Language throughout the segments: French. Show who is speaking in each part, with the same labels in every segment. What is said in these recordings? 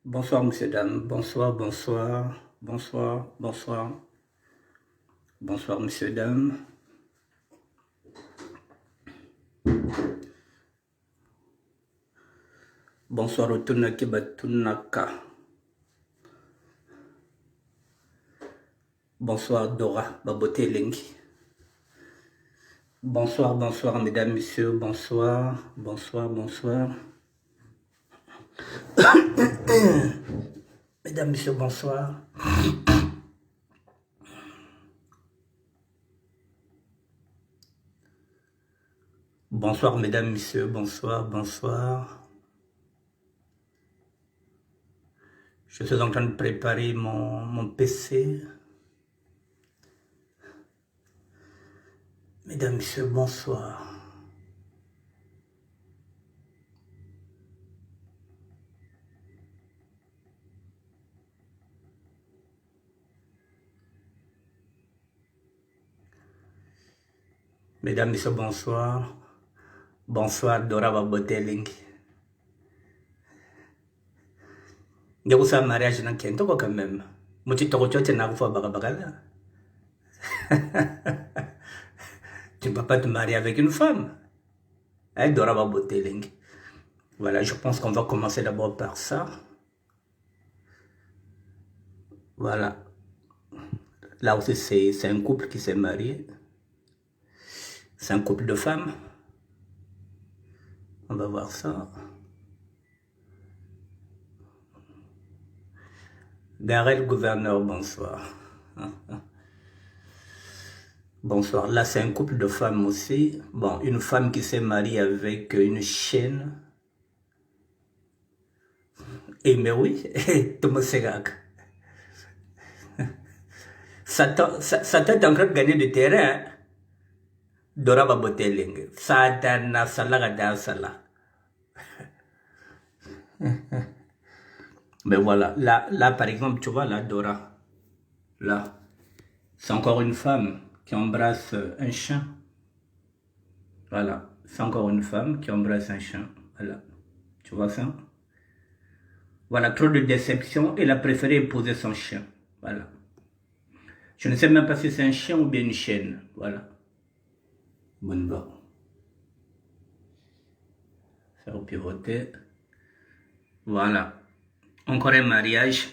Speaker 1: Bonsoir, messieurs, dames. Bonsoir, bonsoir, bonsoir, bonsoir. Bonsoir, messieurs, dames. Bonsoir, Otunaki Batunaka. Bonsoir, Dora Babotelengi. Bonsoir, bonsoir, mesdames, messieurs. Bonsoir, bonsoir, bonsoir. Mesdames, messieurs, bonsoir. Bonsoir, mesdames, messieurs, bonsoir, bonsoir. Je suis en train de préparer mon PC. Mesdames, messieurs, bonsoir. Mesdames, messieurs, bonsoir. Bonsoir, Dora Baboteling. Ndio kusa mariage na kento kwa quand même. Muti toko chote na kufa bagabagala. Tu ne peux pas te marier avec une femme. Elle Dora Baboteling. Voilà, je pense qu'on va commencer d'abord par ça. Voilà. Là aussi, c'est un couple qui s'est marié. C'est un couple de femmes. On va voir ça. Garel Gouverneur, bonsoir. Bonsoir. Là, c'est un couple de femmes aussi. Bon, une femme qui s'est mariée avec une chienne. Et mais oui, Thomas Segak. Satan est en train de gagner du terrain. Dora Baboteling. Satan na salaga da sala. Mais voilà, là, par exemple, tu vois, là, Dora, là, c'est encore une femme qui embrasse un chien. Voilà, c'est encore une femme qui embrasse un chien. Voilà, tu vois ça? Voilà, trop de déception, elle a préféré épouser son chien. Voilà. Je ne sais même pas si c'est un chien ou bien une chienne. Voilà. Bonne barre. Faire pivoter. Voilà. Encore un mariage.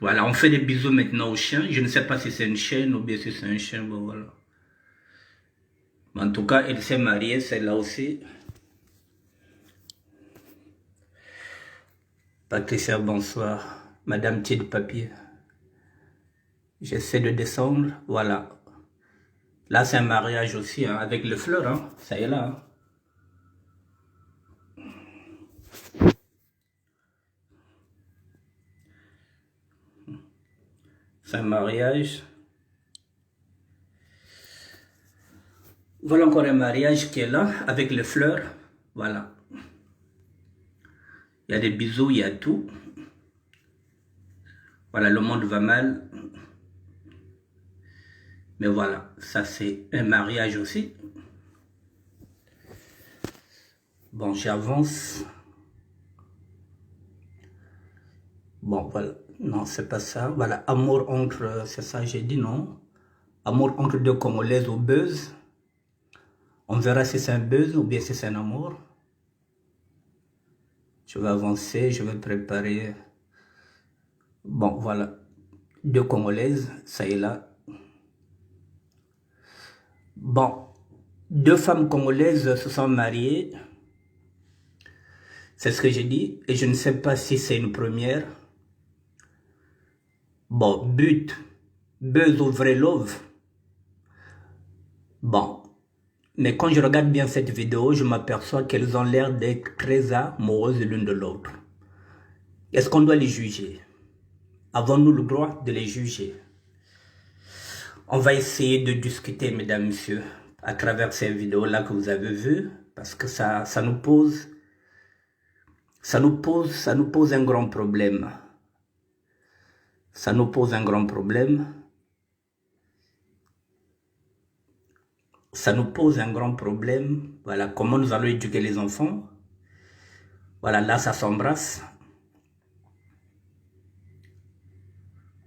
Speaker 1: Voilà, on fait des bisous maintenant au chien. Je ne sais pas si c'est une chienne ou bien si c'est un chien. Bon, voilà. En tout cas, elle s'est mariée, celle-là aussi. Patricia, bonsoir. Madame Tid Papier. J'essaie de descendre. Voilà. Là, c'est un mariage aussi, hein, avec les fleurs. Hein. Ça y est là. Hein. C'est un mariage. Voilà encore un mariage qui est là, avec les fleurs. Voilà. Il y a des bisous, il y a tout. Voilà, le monde va mal. Mais voilà, ça c'est un mariage aussi. Bon, j'avance. Bon, voilà. Non, c'est pas ça. Voilà, amour entre... C'est ça, j'ai dit non. Amour entre deux Congolaises au buzz. On verra si c'est un buzz ou bien si c'est un amour. Je vais avancer, je vais préparer. Bon, voilà. Deux Congolaises, ça y est là. Bon, deux femmes congolaises se sont mariées. C'est ce que j'ai dit. Et je ne sais pas si c'est une première. Bon, but, buzz ou vrai love. Bon. Mais quand je regarde bien cette vidéo, je m'aperçois qu'elles ont l'air d'être très amoureuses l'une de l'autre. Est-ce qu'on doit les juger? Avons-nous le droit de les juger? On va essayer de discuter, mesdames, messieurs, à travers ces vidéos-là que vous avez vues, parce que ça nous pose un grand problème. Ça nous pose un grand problème. Ça nous pose un grand problème. Voilà, comment nous allons éduquer les enfants. Voilà, là, ça s'embrasse.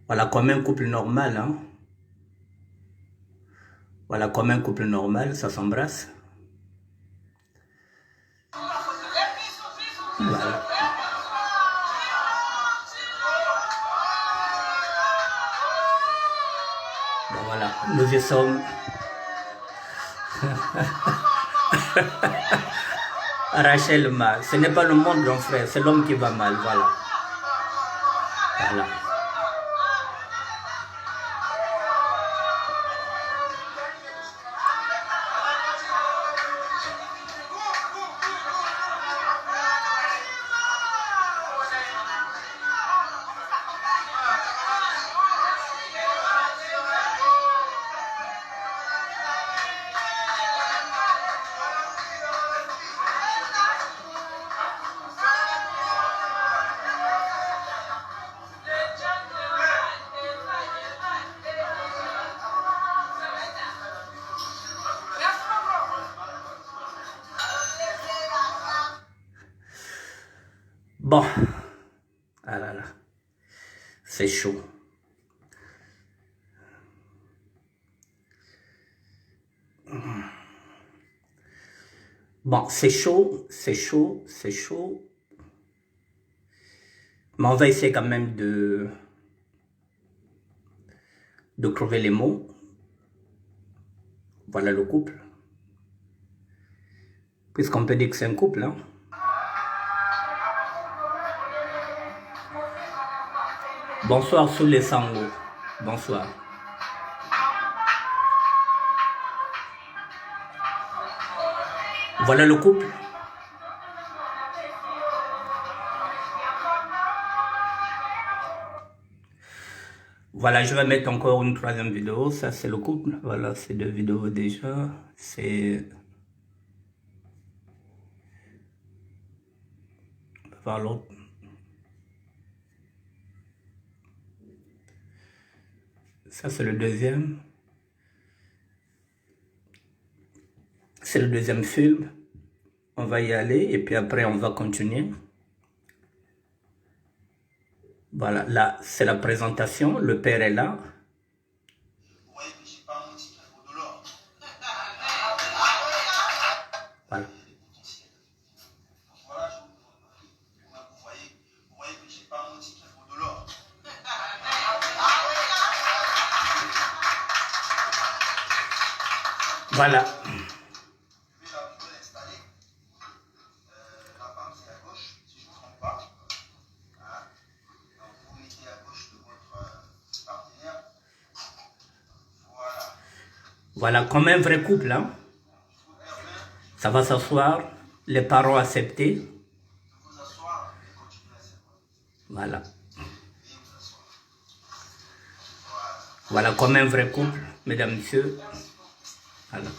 Speaker 1: Voilà, comme un couple normal, hein. Voilà, comme un couple normal, ça s'embrasse. Voilà. Bon, voilà, nous y sommes. Rachel mal. Ce n'est pas le monde, mon frère, c'est l'homme qui va mal, voilà. Voilà. Bon, ah là là, c'est chaud. Bon, c'est chaud, c'est chaud, c'est chaud. Mais on va essayer quand même de crever les mots. Voilà le couple. Puisqu'on peut dire que c'est un couple, hein. Bonsoir sous les sanglots. Bonsoir. Voilà le couple. Voilà, je vais mettre encore une troisième vidéo. Ça, c'est le couple. Voilà, c'est 2 vidéos déjà. C'est... On va voir l'autre. Ça, c'est le deuxième. C'est le deuxième film. On va y aller et puis après, on va continuer. Voilà, là, c'est la présentation. Le père est là. Voilà. Voilà. Voilà, comme un vrai couple, hein. Ça va s'asseoir, les parents acceptés. Voilà. Voilà, comme un vrai couple, mesdames, messieurs. Voilà.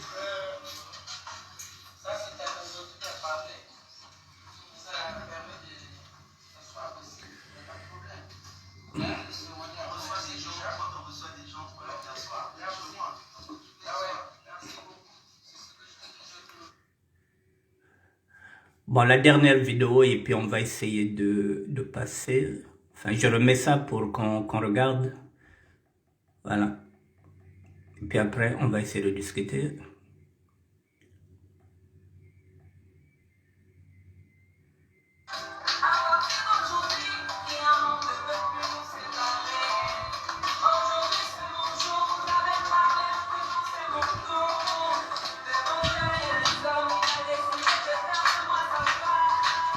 Speaker 1: Bon, la dernière vidéo, et puis on va essayer de passer. Enfin, je remets ça pour qu'on regarde. Voilà. Et puis après, on va essayer de discuter.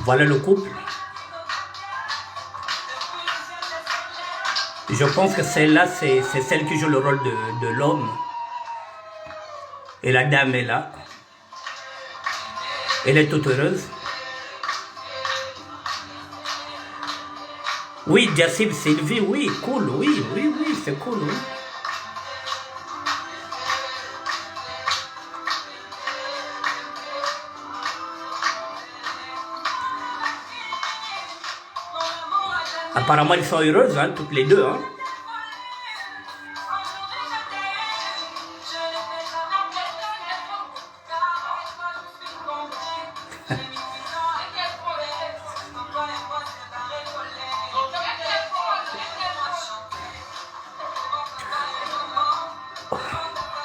Speaker 1: Voilà le couple. Je pense que celle-là, c'est celle qui joue le rôle de l'homme. Et la dame est là. Elle est toute heureuse. Oui, Jassib Sylvie, oui, cool, oui, c'est cool, oui. Apparemment, ils sont heureuses, hein, toutes les deux, hein.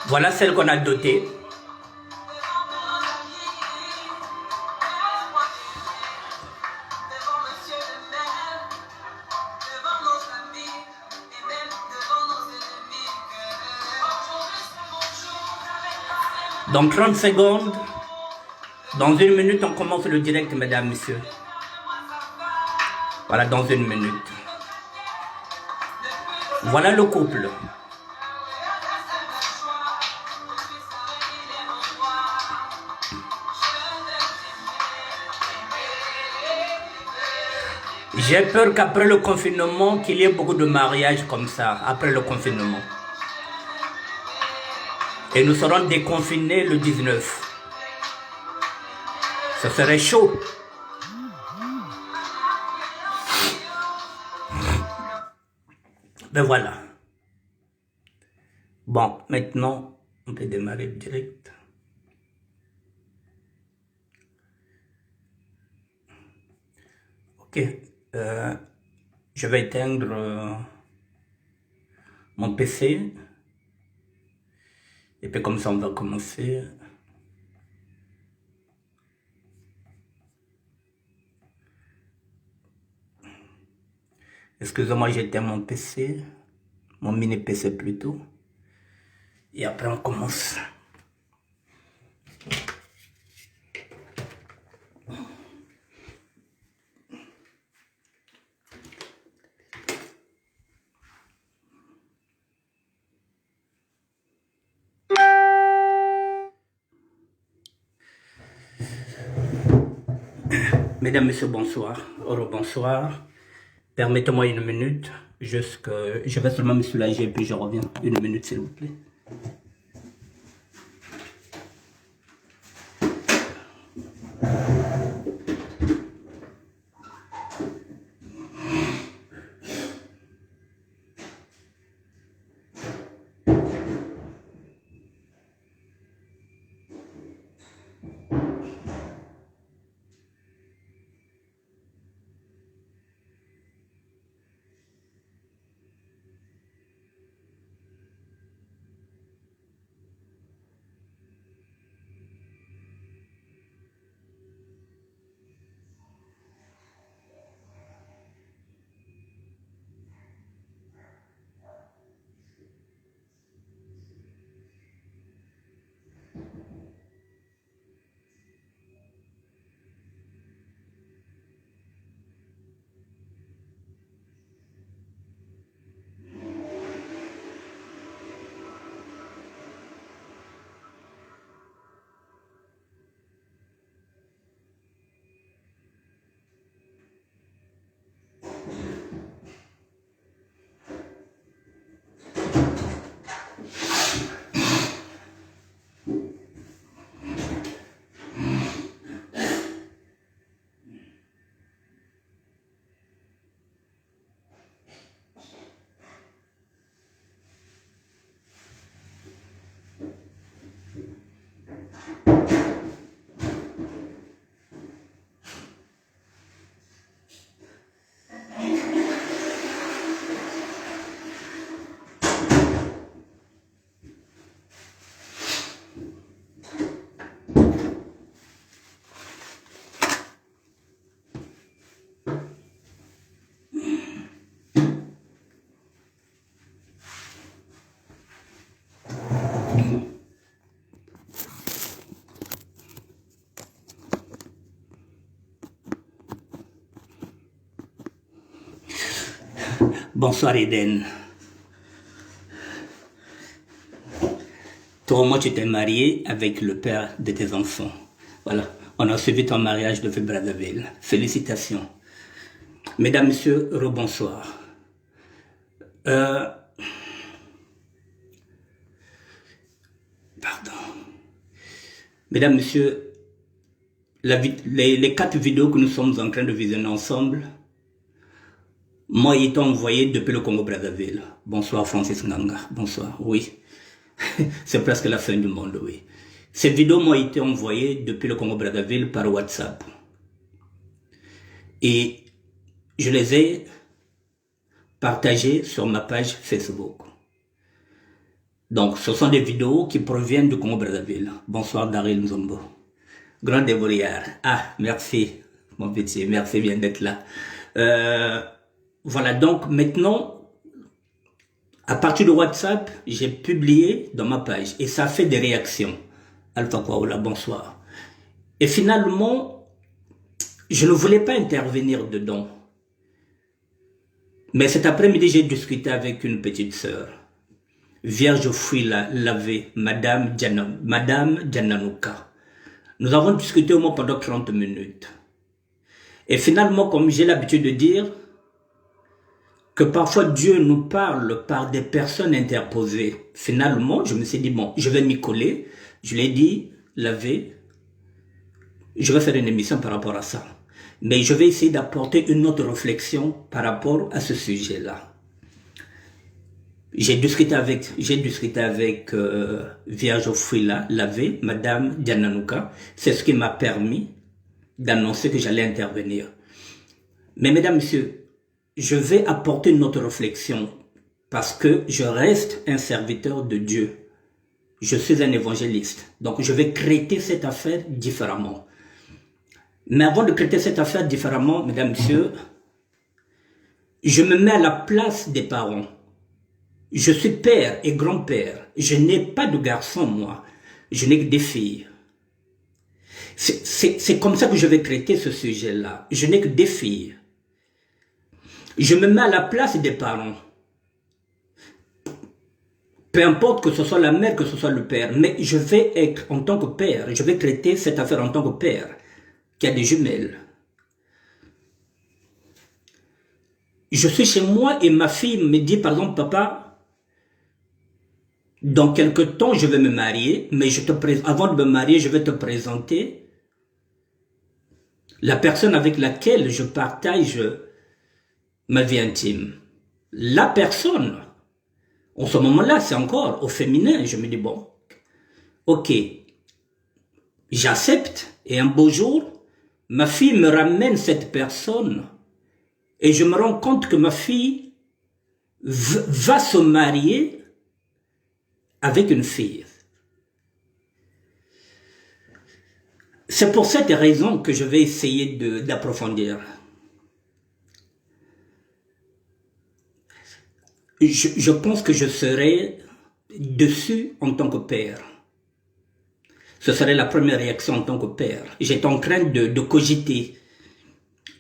Speaker 1: Voilà celle qu'on a dotée. Dans 30 secondes, dans 1 minute, on commence le direct, mesdames, messieurs. Voilà, dans 1 minute. Voilà le couple. J'ai peur qu'après le confinement, qu'il y ait beaucoup de mariages comme ça, après le confinement. Et nous serons déconfinés le 19. Ce serait chaud. Ben voilà. Bon, maintenant, on peut démarrer le direct. Ok. Je vais éteindre mon PC. Et puis comme ça, on va commencer. Excusez-moi, j'éteins mon PC. Mon mini PC plutôt. Et après, on commence. Mesdames, Messieurs, bonsoir. Bonsoir. Permettez-moi 1 minute. Juste que je vais seulement me soulager et puis je reviens. 1 minute, s'il vous plaît. Bonsoir Eden. Toi, moi, tu t'es marié avec le père de tes enfants. Voilà. On a suivi ton mariage depuis Brazzaville. Félicitations. Mesdames, Messieurs, rebonsoir. Pardon. Mesdames, Messieurs, les 4 vidéos que nous sommes en train de visionner ensemble, moi, ils t'ont envoyé depuis le Congo-Brazzaville. Bonsoir Francis Nganga. Bonsoir, oui. C'est presque la fin du monde, oui. Ces vidéos m'ont été envoyées depuis le Congo-Brazzaville par WhatsApp. Et je les ai partagées sur ma page Facebook. Donc, ce sont des vidéos qui proviennent du Congo-Brazzaville. Bonsoir Daryl Nzombo. Grand débrouillard. Ah, merci, mon petit, merci bien d'être là. Voilà, donc maintenant, à partir de WhatsApp, j'ai publié dans ma page et ça fait des réactions. Alpha Kwaola, bonsoir. Et finalement, je ne voulais pas intervenir dedans. Mais cet après-midi, j'ai discuté avec une petite sœur. Vierge Fouila Lavé, Madame Djananouka. Nous avons discuté au moins pendant 30 minutes. Et finalement, comme j'ai l'habitude de dire, que parfois Dieu nous parle par des personnes interposées. Finalement, je me suis dit, bon, je vais m'y coller. Je l'ai dit, Lavé, je vais faire une émission par rapport à ça. Mais je vais essayer d'apporter une autre réflexion par rapport à ce sujet-là. J'ai discuté avec Vierge Fouila Lavé, Madame Djananouka. C'est ce qui m'a permis d'annoncer que j'allais intervenir. Mais mesdames, messieurs, je vais apporter une autre réflexion parce que je reste un serviteur de Dieu. Je suis un évangéliste. Donc je vais traiter cette affaire différemment. Mais avant de traiter cette affaire différemment, mesdames, messieurs, je me mets à la place des parents. Je suis père et grand-père. Je n'ai pas de garçon, moi. Je n'ai que des filles. C'est comme ça que je vais traiter ce sujet-là. Je n'ai que des filles. Je me mets à la place des parents. Peu importe que ce soit la mère, que ce soit le père. Mais je vais être en tant que père. Je vais traiter cette affaire en tant que père. Qui a des jumelles. Je suis chez moi et ma fille me dit par exemple, papa, dans quelque temps je vais me marier, mais avant de me marier, je vais te présenter la personne avec laquelle je partage ma vie intime. La personne, en ce moment-là, c'est encore au féminin. Je me dis, bon, ok, j'accepte et un beau jour, ma fille me ramène cette personne et je me rends compte que ma fille va se marier avec une fille. C'est pour cette raison que je vais essayer d'approfondir. Je pense que je serai dessus en tant que père. Ce serait la première réaction en tant que père. J'étais en train de cogiter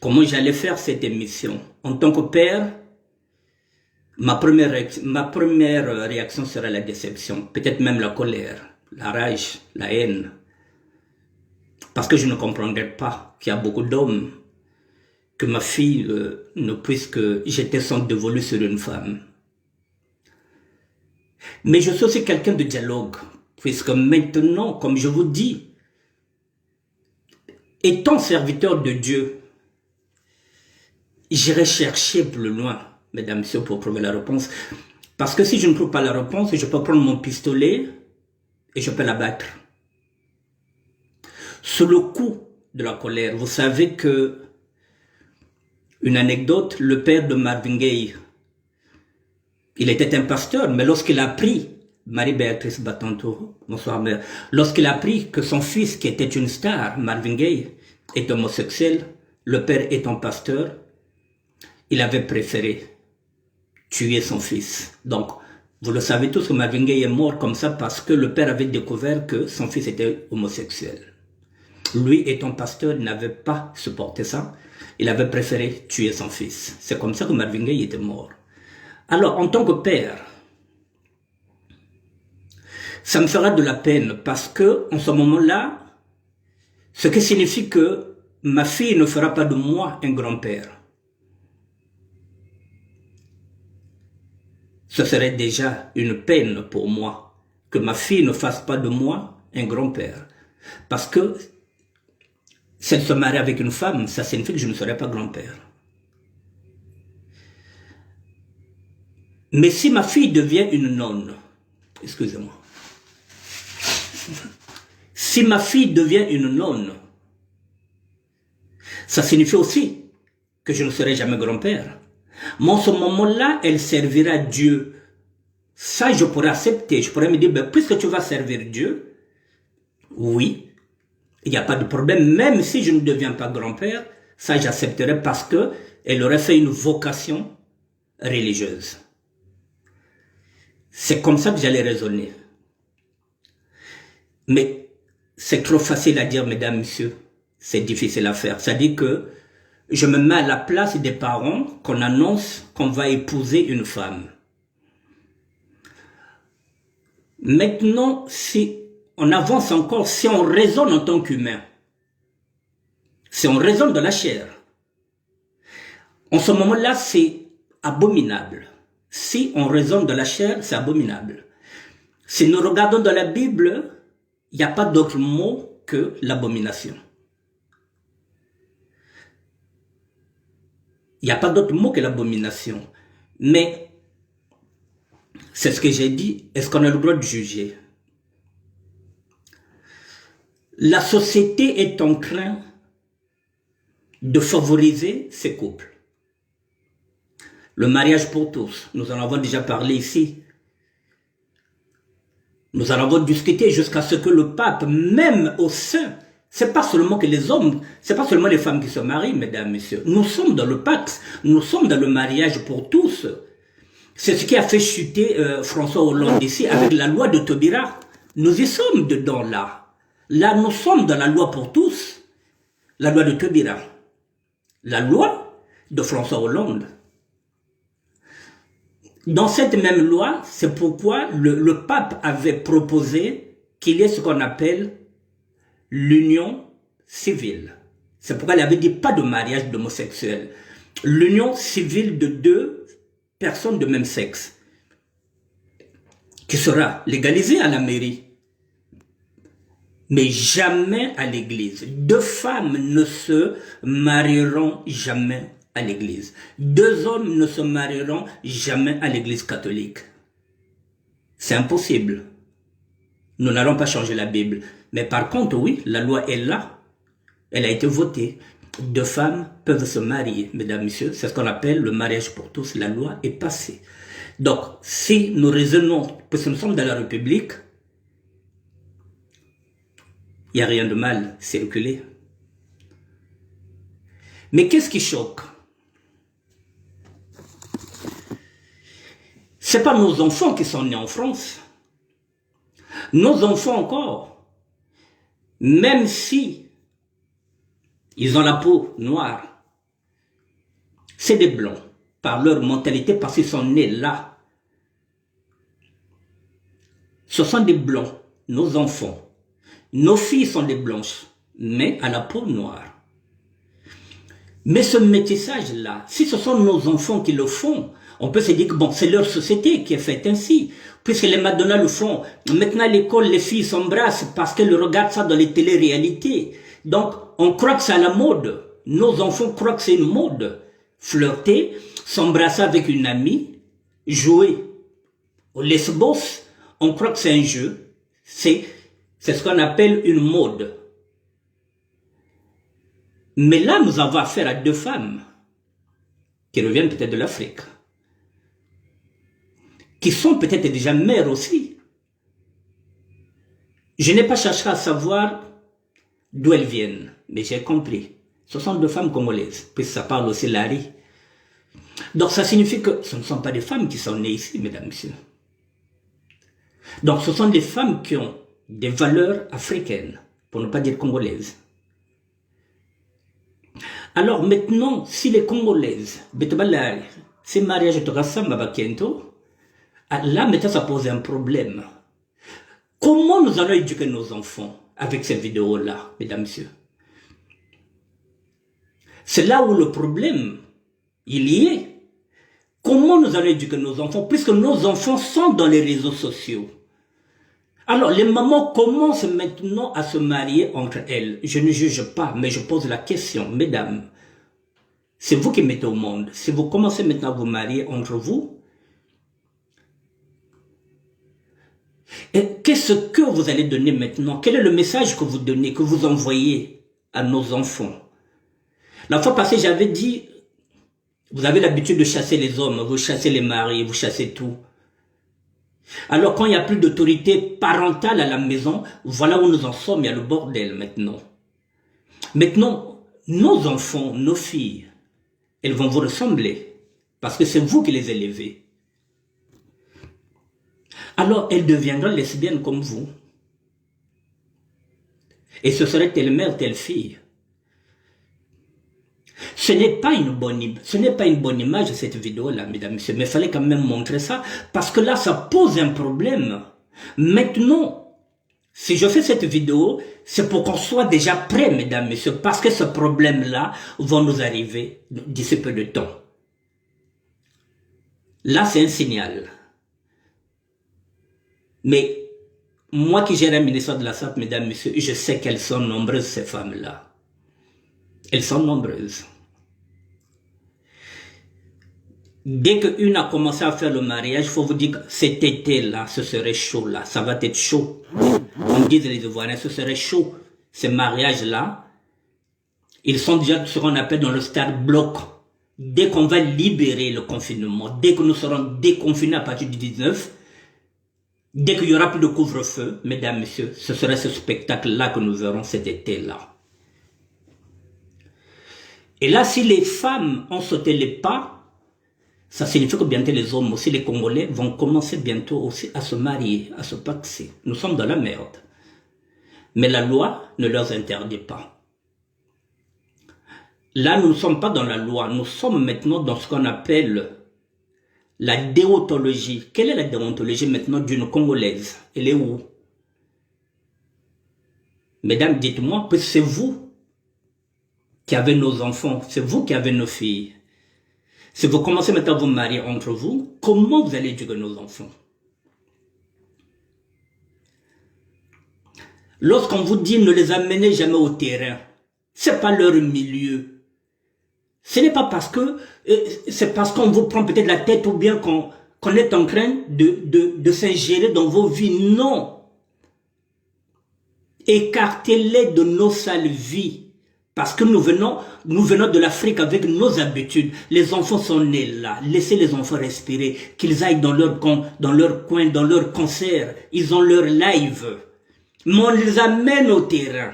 Speaker 1: comment j'allais faire cette émission. En tant que père, ma première réaction serait la déception, peut-être même la colère, la rage, la haine. Parce que je ne comprendrais pas qu'il y a beaucoup d'hommes, que ma fille ne puisse que jeter son dévolu sur une femme. Mais je suis aussi quelqu'un de dialogue. Puisque maintenant, comme je vous dis, étant serviteur de Dieu, j'irai chercher plus loin, mesdames et messieurs, pour trouver la réponse. Parce que si je ne trouve pas la réponse, je peux prendre mon pistolet et je peux l'abattre. Sous le coup de la colère, vous savez que, une anecdote, le père de Marvin Gaye, il était un pasteur, mais lorsqu'il a appris, Marie-Béatrice Batanto, bonsoir mère, lorsqu'il a appris que son fils, qui était une star, Marvin Gaye, est homosexuel, le père étant pasteur, il avait préféré tuer son fils. Donc, vous le savez tous que Marvin Gaye est mort comme ça parce que le père avait découvert que son fils était homosexuel. Lui, étant pasteur, il n'avait pas supporté ça. Il avait préféré tuer son fils. C'est comme ça que Marvin Gaye était mort. Alors, en tant que père, ça me fera de la peine parce que, en ce moment-là, ce qui signifie que ma fille ne fera pas de moi un grand-père. Ce serait déjà une peine pour moi que ma fille ne fasse pas de moi un grand-père. Parce que si elle se marie avec une femme, ça signifie que je ne serai pas grand-père. Mais si ma fille devient une nonne, excusez-moi, si ma fille devient une nonne, ça signifie aussi que je ne serai jamais grand-père. Mais en ce moment-là, elle servira Dieu Ça, je pourrais accepter. Je pourrais me dire, ben, puisque tu vas servir Dieu, oui, il n'y a pas de problème. Même si je ne deviens pas grand-père, ça, j'accepterais parce que elle aurait fait une vocation religieuse. C'est comme ça que j'allais raisonner. Mais c'est trop facile à dire, mesdames, messieurs. C'est difficile à faire. C'est-à-dire que je me mets à la place des parents qu'on annonce qu'on va épouser une femme. Maintenant, si on avance encore, si on raisonne en tant qu'humain, si on raisonne de la chair, en ce moment-là, c'est abominable. Si on raisonne de la chair, c'est abominable. Si nous regardons dans la Bible, il n'y a pas d'autre mot que l'abomination. Il n'y a pas d'autre mot que l'abomination. Mais, c'est ce que j'ai dit, est-ce qu'on a le droit de juger? La société est en train de favoriser ces couples. Le mariage pour tous, nous en avons déjà parlé ici. Nous en avons discuté jusqu'à ce que le pape, même au sein, c'est pas seulement que les hommes, c'est pas seulement les femmes qui se marient, mesdames, messieurs. Nous sommes dans le pacte, nous sommes dans le mariage pour tous. C'est ce qui a fait chuter François Hollande ici avec la loi de Taubira. Nous y sommes dedans là. Là, nous sommes dans la loi pour tous. La loi de Taubira. La loi de François Hollande. Dans cette même loi, c'est pourquoi le pape avait proposé qu'il y ait ce qu'on appelle l'union civile. C'est pourquoi il avait dit pas de mariage d'homosexuels. L'union civile de deux personnes de même sexe, qui sera légalisée à la mairie, mais jamais à l'église. Deux femmes ne se marieront jamais à l'église. Deux hommes ne se marieront jamais à l'église catholique. C'est impossible. Nous n'allons pas changer la Bible. Mais par contre, oui, la loi est là. Elle a été votée. Deux femmes peuvent se marier, mesdames, messieurs. C'est ce qu'on appelle le mariage pour tous. La loi est passée. Donc, si nous raisonnons, parce que nous sommes dans la République, il n'y a rien de mal, c'est reculé. Mais qu'est-ce qui choque? Ce n'est pas nos enfants qui sont nés en France. Nos enfants encore, même si ils ont la peau noire, c'est des blancs par leur mentalité parce qu'ils sont nés là. Ce sont des blancs, nos enfants. Nos filles sont des blanches, mais à la peau noire. Mais ce métissage-là, si ce sont nos enfants qui le font, on peut se dire que bon, c'est leur société qui est faite ainsi. Puisque les Madonna le font. Maintenant, à l'école, les filles s'embrassent parce qu'elles regardent ça dans les télé-réalités. Donc, on croit que c'est à la mode. Nos enfants croient que c'est une mode. Flirter, s'embrasser avec une amie, jouer au lesbos, on croit que c'est un jeu. C'est ce qu'on appelle une mode. Mais là, nous avons affaire à deux femmes qui reviennent peut-être de l'Afrique, qui sont peut-être déjà mères aussi. Je n'ai pas cherché à savoir d'où elles viennent, mais j'ai compris. Ce sont deux femmes congolaises, puis ça parle aussi Larry. Donc ça signifie que ce ne sont pas des femmes qui sont nées ici, mesdames, messieurs. Donc ce sont des femmes qui ont des valeurs africaines, pour ne pas dire congolaises. Alors maintenant, si les Congolaises, ces mariages de Rassam Mabakento, là maintenant ça pose un problème. Comment nous allons éduquer nos enfants avec ces vidéos-là, mesdames, messieurs? C'est là où le problème, il y est. Comment nous allons éduquer nos enfants, puisque nos enfants sont dans les réseaux sociaux? Alors, les mamans commencent maintenant à se marier entre elles. Je ne juge pas, mais je pose la question, mesdames. C'est vous qui mettez au monde. Si vous commencez maintenant à vous marier entre vous, et qu'est-ce que vous allez donner maintenant? Quel est le message que vous donnez, que vous envoyez à nos enfants? La fois passée, j'avais dit, vous avez l'habitude de chasser les hommes, vous chassez les maris, vous chassez tout. Alors quand il n'y a plus d'autorité parentale à la maison, voilà où nous en sommes, il y a le bordel maintenant. Maintenant, nos enfants, nos filles, elles vont vous ressembler, parce que c'est vous qui les élevez. Alors elles deviendront lesbiennes comme vous. Et ce serait telle mère, telle fille. Ce n'est pas une bonne image cette vidéo-là, mesdames et messieurs, mais il fallait quand même montrer ça, parce que là, ça pose un problème. Maintenant, si je fais cette vidéo, c'est pour qu'on soit déjà prêt, mesdames et messieurs, parce que ce problème-là va nous arriver d'ici peu de temps. Là, c'est un signal. Mais moi qui gère un ministère de la Santé, mesdames et messieurs, je sais qu'elles sont nombreuses, ces femmes-là. Elles sont nombreuses. Dès qu'une a commencé à faire le mariage, il faut vous dire que cet été-là, ce serait chaud là, ça va être chaud. On dit les Ivoiriens, ce serait chaud. Ces mariages-là, ils sont déjà ce qu'on appelle dans le stade bloc. Dès qu'on va libérer le confinement, dès que nous serons déconfinés à partir du 19, dès qu'il y aura plus de couvre-feu, mesdames, messieurs, ce serait ce spectacle-là que nous verrons cet été-là. Et là, si les femmes ont sauté les pas, ça signifie que bientôt les hommes aussi, les Congolais, vont commencer bientôt aussi à se marier, à se paxer. Nous sommes dans la merde. Mais la loi ne leur interdit pas. Là, nous ne sommes pas dans la loi. Nous sommes maintenant dans ce qu'on appelle la déontologie. Quelle est la déontologie maintenant d'une Congolaise? Elle est où? Mesdames, dites-moi, que c'est vous qui avez nos enfants, c'est vous qui avez nos filles. Si vous commencez maintenant à vous marier entre vous, comment vous allez éduquer nos enfants? Lorsqu'on vous dit ne les amenez jamais au terrain, c'est pas leur milieu. Ce n'est pas parce que, c'est parce qu'on vous prend peut-être la tête ou bien qu'on est en train de s'ingérer dans vos vies. Non. Écartez-les de nos sales vies. Parce que nous venons de l'Afrique avec nos habitudes. Les enfants sont nés là. Laissez les enfants respirer. Qu'ils aillent dans leur coin, dans leur concert. Ils ont leur live. Mais on les amène au terrain.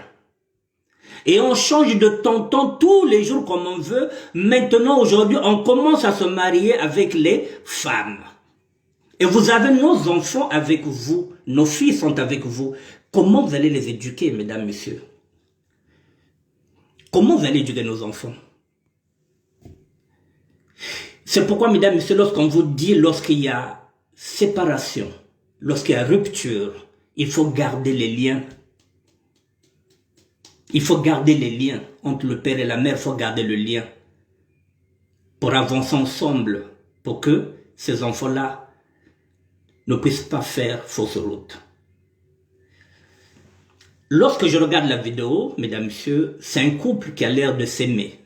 Speaker 1: Et on change de tonton tous les jours comme on veut. Maintenant, aujourd'hui, on commence à se marier avec les femmes. Et vous avez nos enfants avec vous. Nos filles sont avec vous. Comment vous allez les éduquer, mesdames, messieurs? Comment vous allez éduquer nos enfants? C'est pourquoi, mesdames, messieurs, lorsqu'on vous dit, lorsqu'il y a séparation, lorsqu'il y a rupture, il faut garder les liens. Il faut garder les liens entre le père et la mère, il faut garder le lien pour avancer ensemble, pour que ces enfants-là ne puissent pas faire fausse route. Lorsque je regarde la vidéo, mesdames, messieurs, c'est un couple qui a l'air de s'aimer.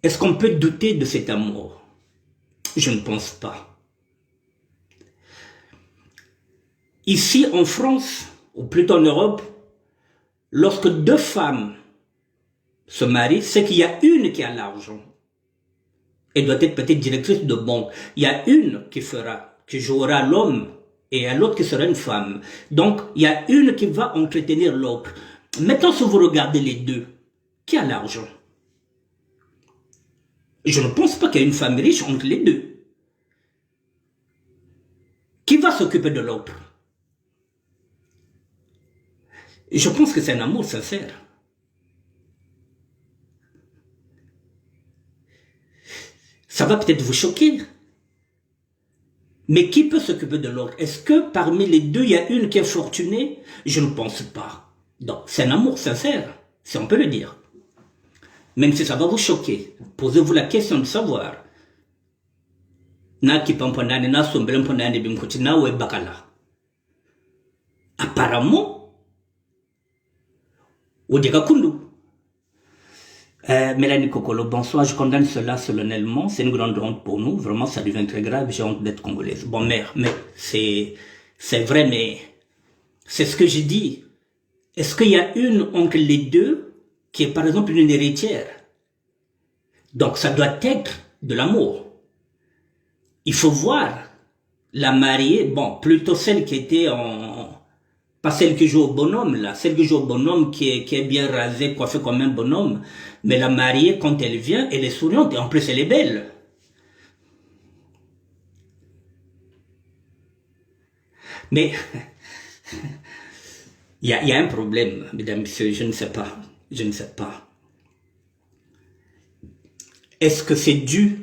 Speaker 1: Est-ce qu'on peut douter de cet amour? Je ne pense pas. Ici en France, ou plutôt en Europe, lorsque deux femmes se marient, c'est qu'il y a une qui a l'argent. Elle doit être peut-être directrice de banque. Il y a une qui jouera l'homme, et à l'autre qui sera une femme. Donc, il y a une qui va entretenir l'autre. Maintenant, si vous regardez les deux, qui a l'argent? Je ne pense pas qu'il y ait une femme riche entre les deux. Qui va s'occuper de l'autre? Je pense que c'est un amour sincère. Ça va peut-être vous choquer. Mais qui peut s'occuper de l'autre? Est-ce que parmi les deux, il y a une qui est fortunée? Je ne pense pas. Donc, c'est un amour sincère, si on peut le dire. Même si ça va vous choquer, posez-vous la question de savoir. Apparemment, Odekakundu. Mélanie Kokolo, bonsoir, je condamne cela solennellement, c'est une grande honte pour nous, vraiment ça devient très grave, j'ai honte d'être congolaise. Bon, mère, mais c'est vrai, mais c'est ce que j'ai dit. Est-ce qu'il y a une entre les deux qui est par exemple une héritière? Donc ça doit être de l'amour. Il faut voir La mariée, bon, plutôt celle qui était en... Pas celle qui joue au bonhomme, là. Celle qui joue au bonhomme qui est bien rasée, coiffée comme un bonhomme. Mais la mariée, quand elle vient, elle est souriante. Et en plus, elle est belle. Mais il y a un problème, mesdames, messieurs, je ne sais pas. Je ne sais pas. Est-ce que c'est dû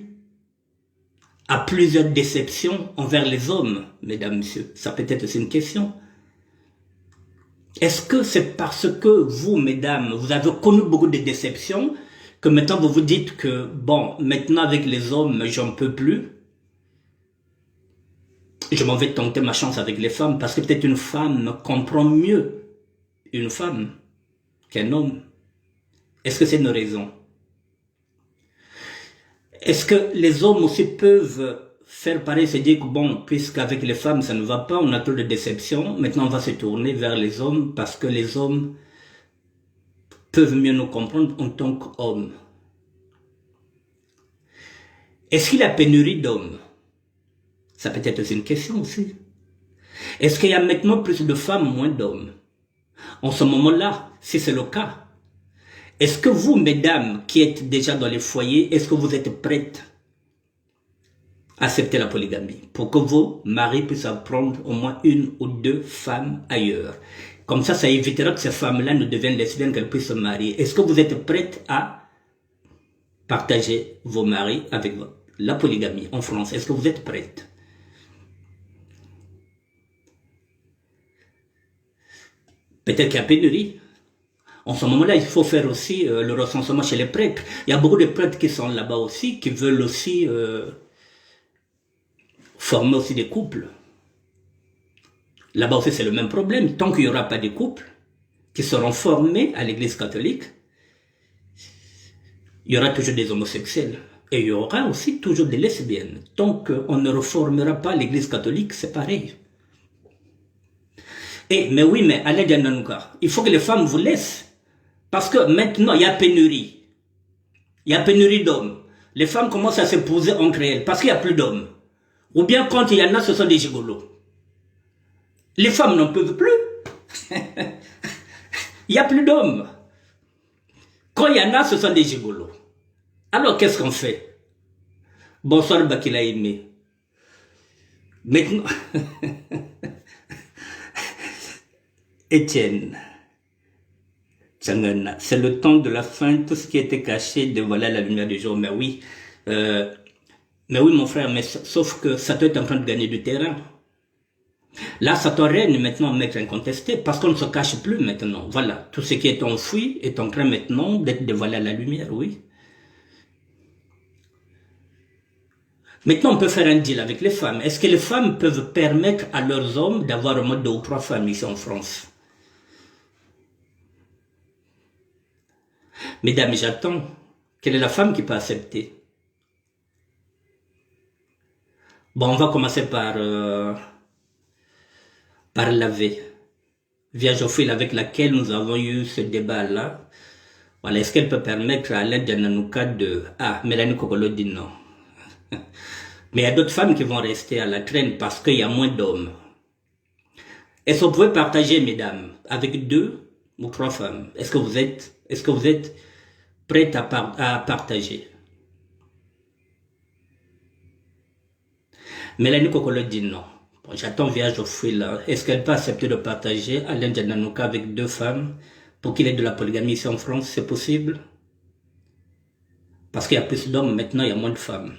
Speaker 1: à plusieurs déceptions envers les hommes, mesdames, messieurs? Ça peut être aussi une question. Est-ce que c'est parce que vous, mesdames, vous avez connu beaucoup de déceptions que maintenant vous vous dites que, bon, maintenant avec les hommes, j'en peux plus, je m'en vais tenter ma chance avec les femmes, parce que peut-être une femme comprend mieux une femme qu'un homme. Est-ce que c'est une raison? Est-ce que les hommes aussi peuvent faire pareil, se dire que bon, puisqu'avec les femmes ça ne va pas, on a trop de déceptions, maintenant on va se tourner vers les hommes parce que les hommes peuvent mieux nous comprendre en tant qu'hommes. Est-ce qu'il y a pénurie d'hommes? Ça peut être aussi une question aussi. Est-ce qu'il y a maintenant plus de femmes, moins d'hommes? En ce moment-là, si c'est le cas, est-ce que vous, mesdames, qui êtes déjà dans les foyers, est-ce que vous êtes prêtes à accepter la polygamie pour que vos maris puissent apprendre au moins une ou deux femmes ailleurs? Comme ça évitera que ces femmes-là ne deviennent lesbiennes, qu'elles puissent se marier. Est-ce que vous êtes prêtes à partager vos maris avec la polygamie en France? Est-ce que vous êtes prêtes? Peut-être qu'il y a pénurie. En ce moment-là, il faut faire aussi le recensement chez les prêtres. Il y a beaucoup de prêtres qui sont là-bas aussi, qui veulent aussi former aussi des couples. Là-bas aussi, c'est le même problème. Tant qu'il n'y aura pas de couples qui seront formés à l'église catholique, il y aura toujours des homosexuels. Et il y aura aussi toujours des lesbiennes. Tant qu'on ne reformera pas l'église catholique, c'est pareil. Mais oui, mais allez, il faut que les femmes vous laissent. Parce que maintenant, il y a pénurie. Il y a pénurie d'hommes. Les femmes commencent à se poser entre elles parce qu'il n'y a plus d'hommes. Ou bien quand il y en a, ce sont des gigolos. Les femmes n'en peuvent plus. Il n'y a plus d'hommes. Quand il y en a, ce sont des gigolos. Alors qu'est-ce qu'on fait? Bonsoir Bakila Aimé. Maintenant, Étienne. C'est le temps de la fin, tout ce qui était caché dévoilé à la lumière du jour. Mais oui, mon frère, mais sauf que ça doit être en train de gagner du terrain. Là, ça règne maintenant, maître incontesté, parce qu'on ne se cache plus maintenant. Voilà, tout ce qui est enfoui est en train maintenant d'être dévoilé à la lumière, oui. Maintenant, on peut faire un deal avec les femmes. Est-ce que les femmes peuvent permettre à leurs hommes d'avoir au moins 2 ou 3 femmes ici en France? Mesdames, j'attends. Quelle est la femme qui peut accepter? Bon, on va commencer par laver. Vierge au fil avec laquelle nous avons eu ce débat-là. Voilà, est-ce qu'elle peut permettre à l'aide d'un Nanouka de... Ah, Mélanie Kokolo dit non. Mais il y a d'autres femmes qui vont rester à la traîne parce qu'il y a moins d'hommes. Est-ce que vous pouvez partager, mesdames, avec 2 ou 3 femmes? Est-ce que vous êtes prête à partager? Mélanie Kokolo dit non. Bon, j'attends Vierge au fil. Est-ce qu'elle peut accepter de partager Alain Djananouka avec 2 femmes pour qu'il ait de la polygamie ici en France? C'est possible? Parce qu'il y a plus d'hommes, maintenant il y a moins de femmes.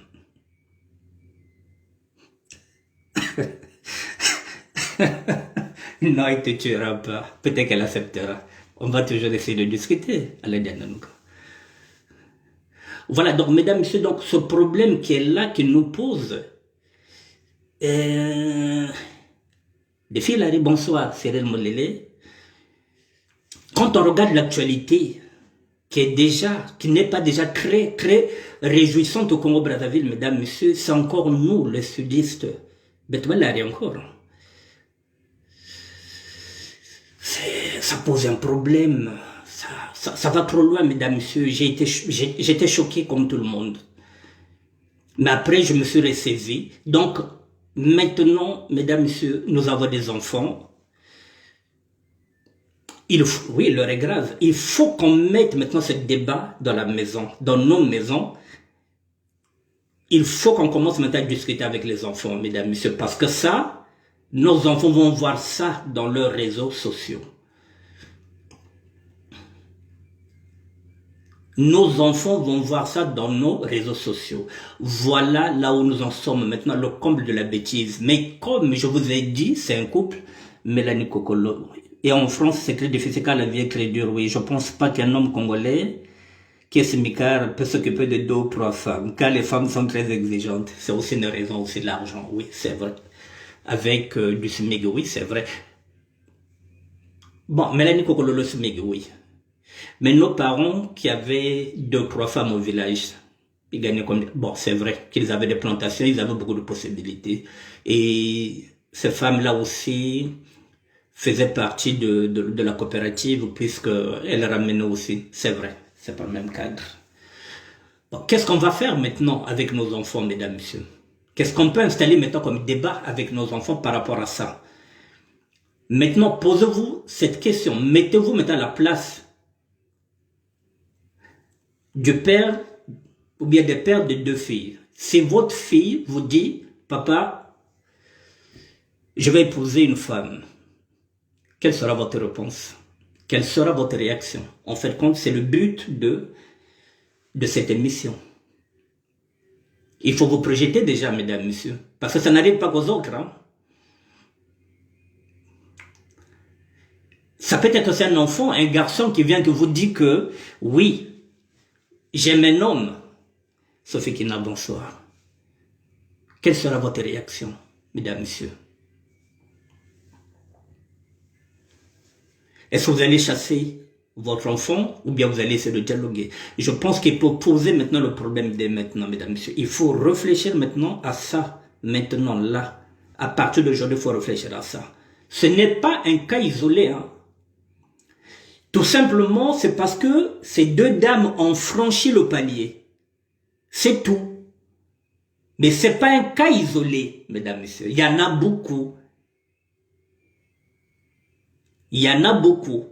Speaker 1: Non, il ne te tuera pas. Peut-être qu'elle acceptera. On va toujours essayer de discuter à l'aide d'un autre. Voilà, donc mesdames, messieurs, donc ce problème qui est là, qui nous pose, des filles, là, bonsoir, Cyril Molélé. Quand on regarde l'actualité, qui n'est pas déjà très, très réjouissante au Congo-Brazzaville, mesdames, messieurs, c'est encore nous, les sudistes. Betoualari encore. Ça pose un problème. Ça va trop loin, mesdames, messieurs. J'étais choqué comme tout le monde. Mais après, je me suis ressaisi. Donc, Maintenant, mesdames, messieurs, nous avons des enfants. Oui, l'heure est grave. Il faut qu'on mette maintenant ce débat dans la maison, dans nos maisons. Il faut qu'on commence maintenant à discuter avec les enfants, mesdames, messieurs, parce que ça, nos enfants vont voir ça dans leurs réseaux sociaux. Nos enfants vont voir ça dans nos réseaux sociaux. Voilà là où nous en sommes maintenant, le comble de la bêtise. Mais comme je vous ai dit, c'est un couple, Mélanie Kokolo. Et en France, c'est très difficile car la vie est très dure, oui. Je pense pas qu'un homme congolais qui est smicard peut s'occuper de 2 ou 3 femmes, car les femmes sont très exigeantes. C'est aussi une raison, aussi de l'argent, oui, c'est vrai. Avec du SMIC, oui, c'est vrai. Bon, Mélanie Kokolo, le SMIC, oui. Mais nos parents qui avaient 2 ou 3 femmes au village, ils gagnaient comme... Bon, c'est vrai qu'ils avaient des plantations, ils avaient beaucoup de possibilités. Et ces femmes-là aussi faisaient partie de la coopérative puisqu'elles ramenaient aussi. C'est vrai, c'est pas le même cadre. Bon, qu'est-ce qu'on va faire maintenant avec nos enfants, mesdames, messieurs? Qu'est-ce qu'on peut installer maintenant comme débat avec nos enfants par rapport à ça? Maintenant, posez-vous cette question. Mettez-vous maintenant à la place du père ou bien des pères de 2 filles. Si votre fille vous dit, papa, je vais épouser une femme, quelle sera votre réponse? Quelle sera votre réaction? En fait, compte, c'est le but de cette émission. Il faut vous projeter déjà, mesdames, messieurs, parce que ça n'arrive pas qu'aux autres. Hein. Ça peut être aussi un enfant, un garçon qui vient qui vous dit que, oui, j'aime un homme. Sophie Kina, bonsoir. Quelle sera votre réaction, mesdames, messieurs? Est-ce que vous allez chasser votre enfant ou bien vous allez essayer de dialoguer? Je pense qu'il faut poser maintenant le problème dès maintenant, mesdames, messieurs. Il faut réfléchir maintenant à ça, maintenant, là. À partir d'aujourd'hui, il faut réfléchir à ça. Ce n'est pas un cas isolé. Hein. Tout simplement, c'est parce que ces 2 dames ont franchi le palier. C'est tout. Mais ce n'est pas un cas isolé, mesdames, messieurs. Il y en a beaucoup. Il y en a beaucoup.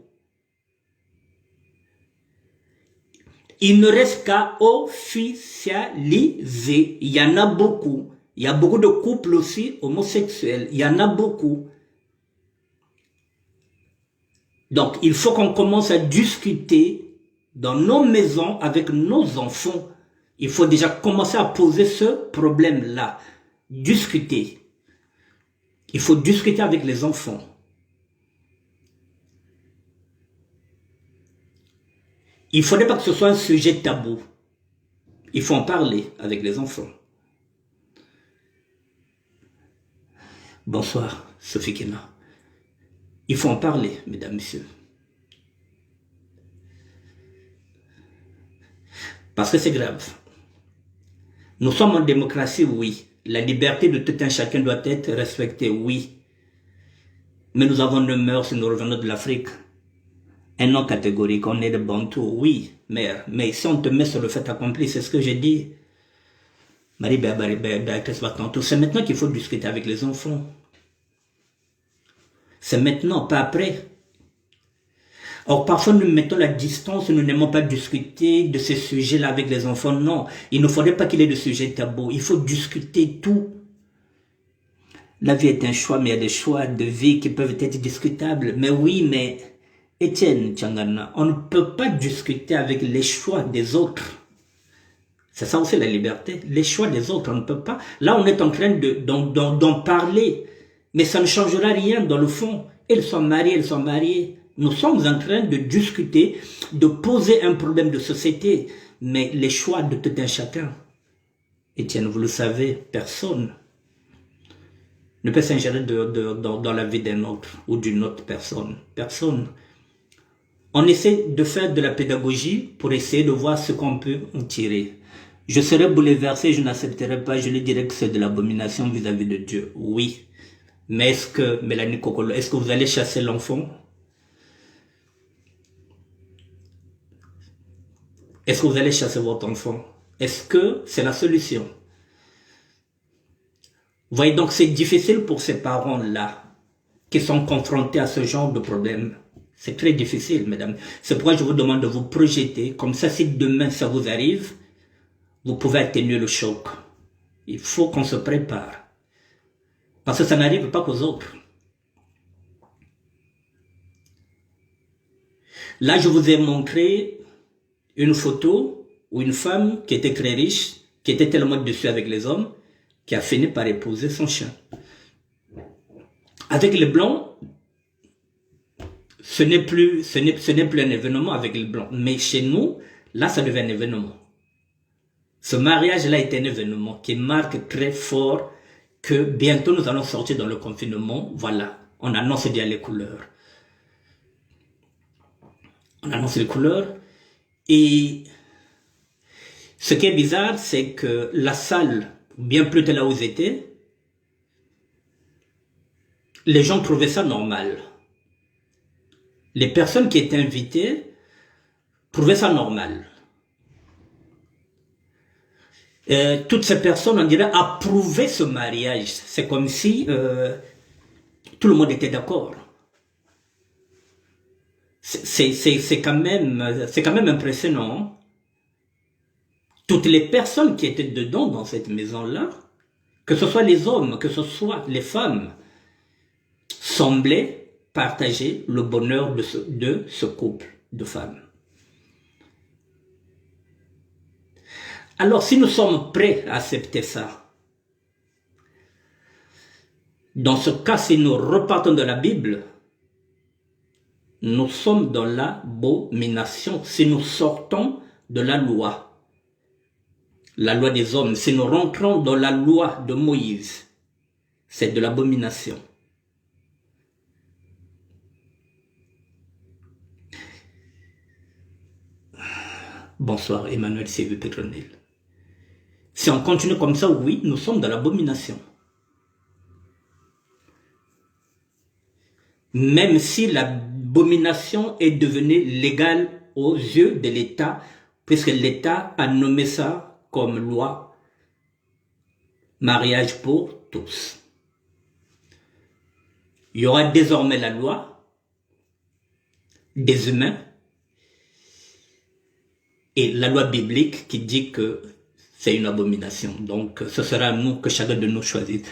Speaker 1: Il ne reste qu'à officialiser. Il y en a beaucoup. Il y a beaucoup de couples aussi homosexuels. Il y en a beaucoup. Donc, il faut qu'on commence à discuter dans nos maisons avec nos enfants. Il faut déjà commencer à poser ce problème-là. Discuter. Il faut discuter avec les enfants. Il ne faudrait pas que ce soit un sujet tabou. Il faut en parler avec les enfants. Bonsoir, Sophie Kena. Il faut en parler, mesdames, messieurs. Parce que c'est grave. Nous sommes en démocratie, oui. La liberté de tout un chacun doit être respectée, oui. Mais nous avons nos mœurs, nous revenons de l'Afrique. Un nom catégorique, on est de Bantou, oui, mère. Mais si on te met sur le fait accompli, c'est ce que j'ai dit. C'est maintenant qu'il faut discuter avec les enfants. C'est maintenant, pas après. Or, parfois, nous mettons la distance, nous n'aimons pas discuter de ces sujets-là avec les enfants. Non, il ne faudrait pas qu'il y ait de sujets tabous. Il faut discuter tout. La vie est un choix, mais il y a des choix de vie qui peuvent être discutables. Mais oui, mais Étienne Tchangana, on ne peut pas discuter avec les choix des autres. C'est ça aussi la liberté. Les choix des autres, on ne peut pas. Là, on est en train d'en parler. Mais ça ne changera rien dans le fond. Ils sont mariés. Nous sommes en train de discuter, de poser un problème de société. Mais les choix de tout un chacun. Étienne, vous le savez, personne ne peut s'ingérer dans la vie d'un autre ou d'une autre personne. Personne. On essaie de faire de la pédagogie pour essayer de voir ce qu'on peut en tirer. Je serai bouleversé, je n'accepterai pas, je lui dirai que c'est de l'abomination vis-à-vis de Dieu. Oui. Mais est-ce que, Mélanie Kokolo, est-ce que vous allez chasser l'enfant? Est-ce que vous allez chasser votre enfant? Est-ce que c'est la solution? Vous voyez, donc c'est difficile pour ces parents-là qui sont confrontés à ce genre de problème. C'est très difficile, mesdames. C'est pourquoi je vous demande de vous projeter. Comme ça, si demain ça vous arrive, vous pouvez atténuer le choc. Il faut qu'on se prépare. Parce que ça n'arrive pas qu'aux autres. Là, je vous ai montré une photo où une femme qui était très riche, qui était tellement dessus avec les hommes, qui a fini par épouser son chien. Avec les blancs, ce n'est plus un événement avec les blancs. Mais chez nous, là, ça devient un événement. Ce mariage-là est un événement qui marque très fort que bientôt nous allons sortir dans le confinement. Voilà, on annonce bien les couleurs. On annonce les couleurs. Et ce qui est bizarre, c'est que la salle, bien plus de là où ils étaient, les gens trouvaient ça normal. Les personnes qui étaient invitées trouvaient ça normal. Toutes ces personnes, on dirait, approuvaient ce mariage. C'est comme si tout le monde était d'accord. C'est quand même impressionnant. Toutes les personnes qui étaient dedans dans cette maison-là, que ce soit les hommes, que ce soit les femmes, semblaient partager le bonheur de ce couple de femmes. Alors, si nous sommes prêts à accepter ça, dans ce cas, si nous repartons de la Bible, nous sommes dans l'abomination. Si nous sortons de la loi des hommes, si nous rentrons dans la loi de Moïse, c'est de l'abomination. Bonsoir, Emmanuel Sévu Pétronil. Si on continue comme ça, oui, nous sommes dans l'abomination. Même si l'abomination est devenue légale aux yeux de l'État, puisque l'État a nommé ça comme loi, mariage pour tous. Il y aura désormais la loi des humains et la loi biblique qui dit que c'est une abomination. Donc, ce sera à nous que chacun de nous choisisse.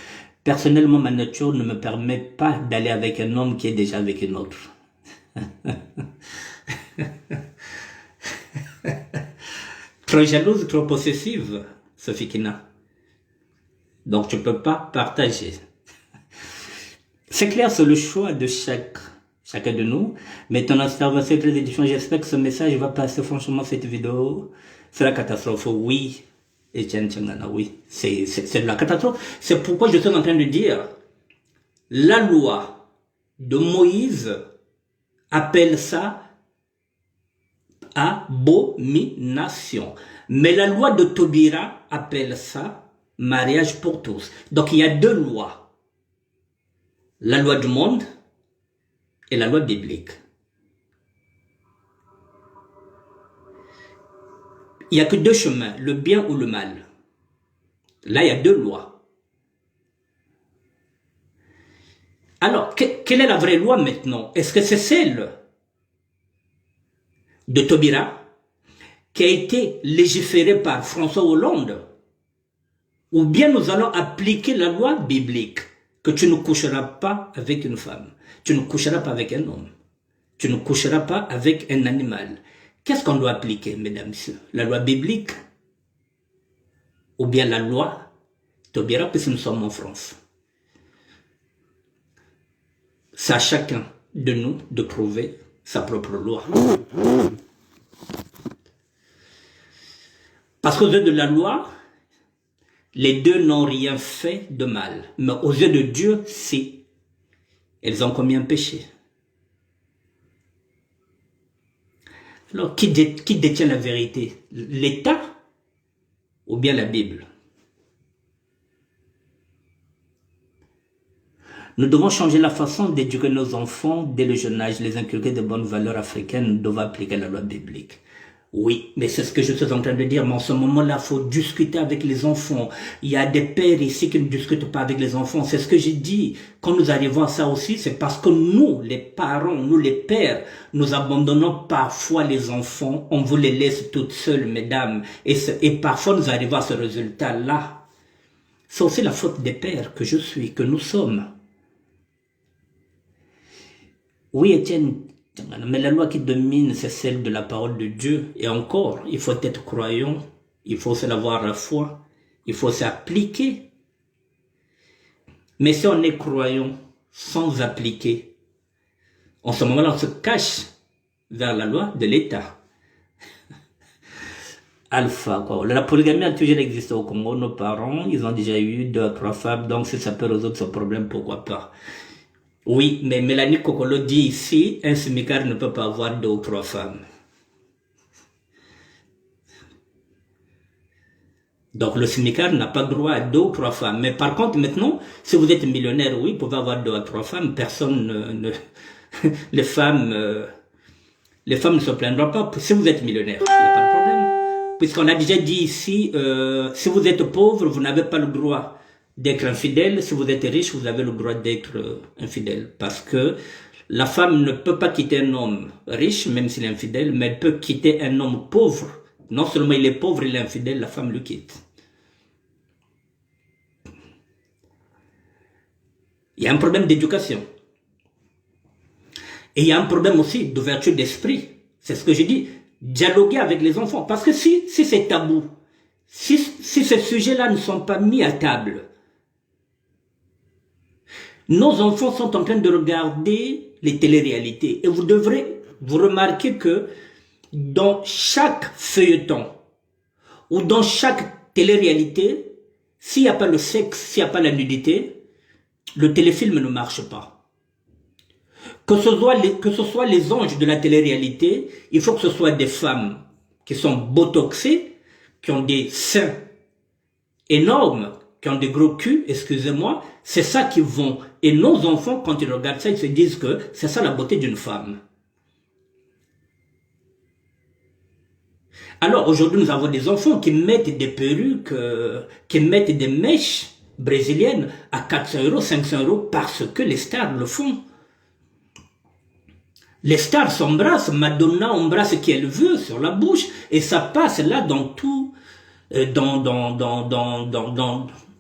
Speaker 1: Personnellement, ma nature ne me permet pas d'aller avec un homme qui est déjà avec un autre. Trop jalouse, trop possessive, Sophie Kina. Donc, tu ne peux pas partager. C'est clair, c'est le choix de chacun de nous. Mais ton observation est très différente. J'espère que ce message va passer. Franchement, cette vidéo, c'est la catastrophe. Oui. Etienne Tchangana, oui, c'est de la catastrophe. C'est pourquoi je suis en train de dire, la loi de Moïse appelle ça abomination. Mais la loi de Tobira appelle ça mariage pour tous. Donc il y a deux lois. La loi du monde et la loi biblique. Il n'y a que deux chemins, le bien ou le mal. Là, il y a deux lois. Alors, quelle est la vraie loi maintenant? Est-ce que c'est celle de Tobira qui a été légiférée par François Hollande? Ou bien nous allons appliquer la loi biblique que tu ne coucheras pas avec une femme, tu ne coucheras pas avec un homme, tu ne coucheras pas avec un animal. Qu'est-ce qu'on doit appliquer, mesdames et messieurs? La loi biblique ou bien la loi Tobira, puisque nous sommes en France? C'est à chacun de nous de trouver sa propre loi. Parce qu'aux yeux de la loi, les deux n'ont rien fait de mal. Mais aux yeux de Dieu, si. Elles ont commis un péché. Alors, qui détient la vérité? L'État ou bien la Bible? Nous devons changer la façon d'éduquer nos enfants dès le jeune âge, les inculquer de bonnes valeurs africaines. Nous devons appliquer la loi biblique. Oui, mais c'est ce que je suis en train de dire. Mais en ce moment-là, il faut discuter avec les enfants. Il y a des pères ici qui ne discutent pas avec les enfants. C'est ce que j'ai dit. Quand nous arrivons à ça aussi, c'est parce que nous, les parents, nous les pères, nous abandonnons parfois les enfants. On vous les laisse toutes seules, mesdames. Et parfois, nous arrivons à ce résultat-là. C'est aussi la faute des pères que je suis, que nous sommes. Oui, Étienne. Mais la loi qui domine, c'est celle de la parole de Dieu. Et encore, il faut être croyant, il faut se l'avoir la foi, il faut s'appliquer. Mais si on est croyant sans appliquer, en ce moment-là, on se cache vers la loi de l'État. Alpha, quoi. La polygamie a toujours existé au Congo. Nos parents, ils ont déjà eu 2 à 3 femmes, donc si ça peut résoudre ce problème, pourquoi pas. Oui, mais Mélanie Kokolo dit ici, un smicard ne peut pas avoir 2 ou 3 femmes. Donc le smicard n'a pas droit à 2 ou 3 femmes. Mais par contre, maintenant, si vous êtes millionnaire, oui, vous pouvez avoir 2 à 3 femmes. Personne ne... les femmes ne se plaindront pas. Si vous êtes millionnaire, il n'y a pas de problème. Puisqu'on a déjà dit ici, si vous êtes pauvre, vous n'avez pas le droit d'être infidèle. Si vous êtes riche, vous avez le droit d'être infidèle. Parce que la femme ne peut pas quitter un homme riche, même s'il est infidèle, mais elle peut quitter un homme pauvre. Non seulement il est pauvre, il est infidèle, la femme le quitte. Il y a un problème d'éducation. Et il y a un problème aussi d'ouverture d'esprit. C'est ce que je dis. Dialoguer avec les enfants. Parce que si c'est tabou, si ces sujets-là ne sont pas mis à table, nos enfants sont en train de regarder les téléréalités. Et vous devrez vous remarquer que dans chaque feuilleton ou dans chaque téléréalité, s'il n'y a pas le sexe, s'il n'y a pas la nudité, le téléfilm ne marche pas. Que ce soit les anges de la télé-réalité, il faut que ce soit des femmes qui sont botoxées, qui ont des seins énormes, qui ont des gros culs, excusez-moi, c'est ça qu'ils vont. Et nos enfants, quand ils regardent ça, ils se disent que c'est ça la beauté d'une femme. Alors aujourd'hui, nous avons des enfants qui mettent des perruques, qui mettent des mèches brésiliennes à 400 €, 500 € parce que les stars le font. Les stars s'embrassent, Madonna embrasse qui elle veut sur la bouche, et ça passe là dans tout,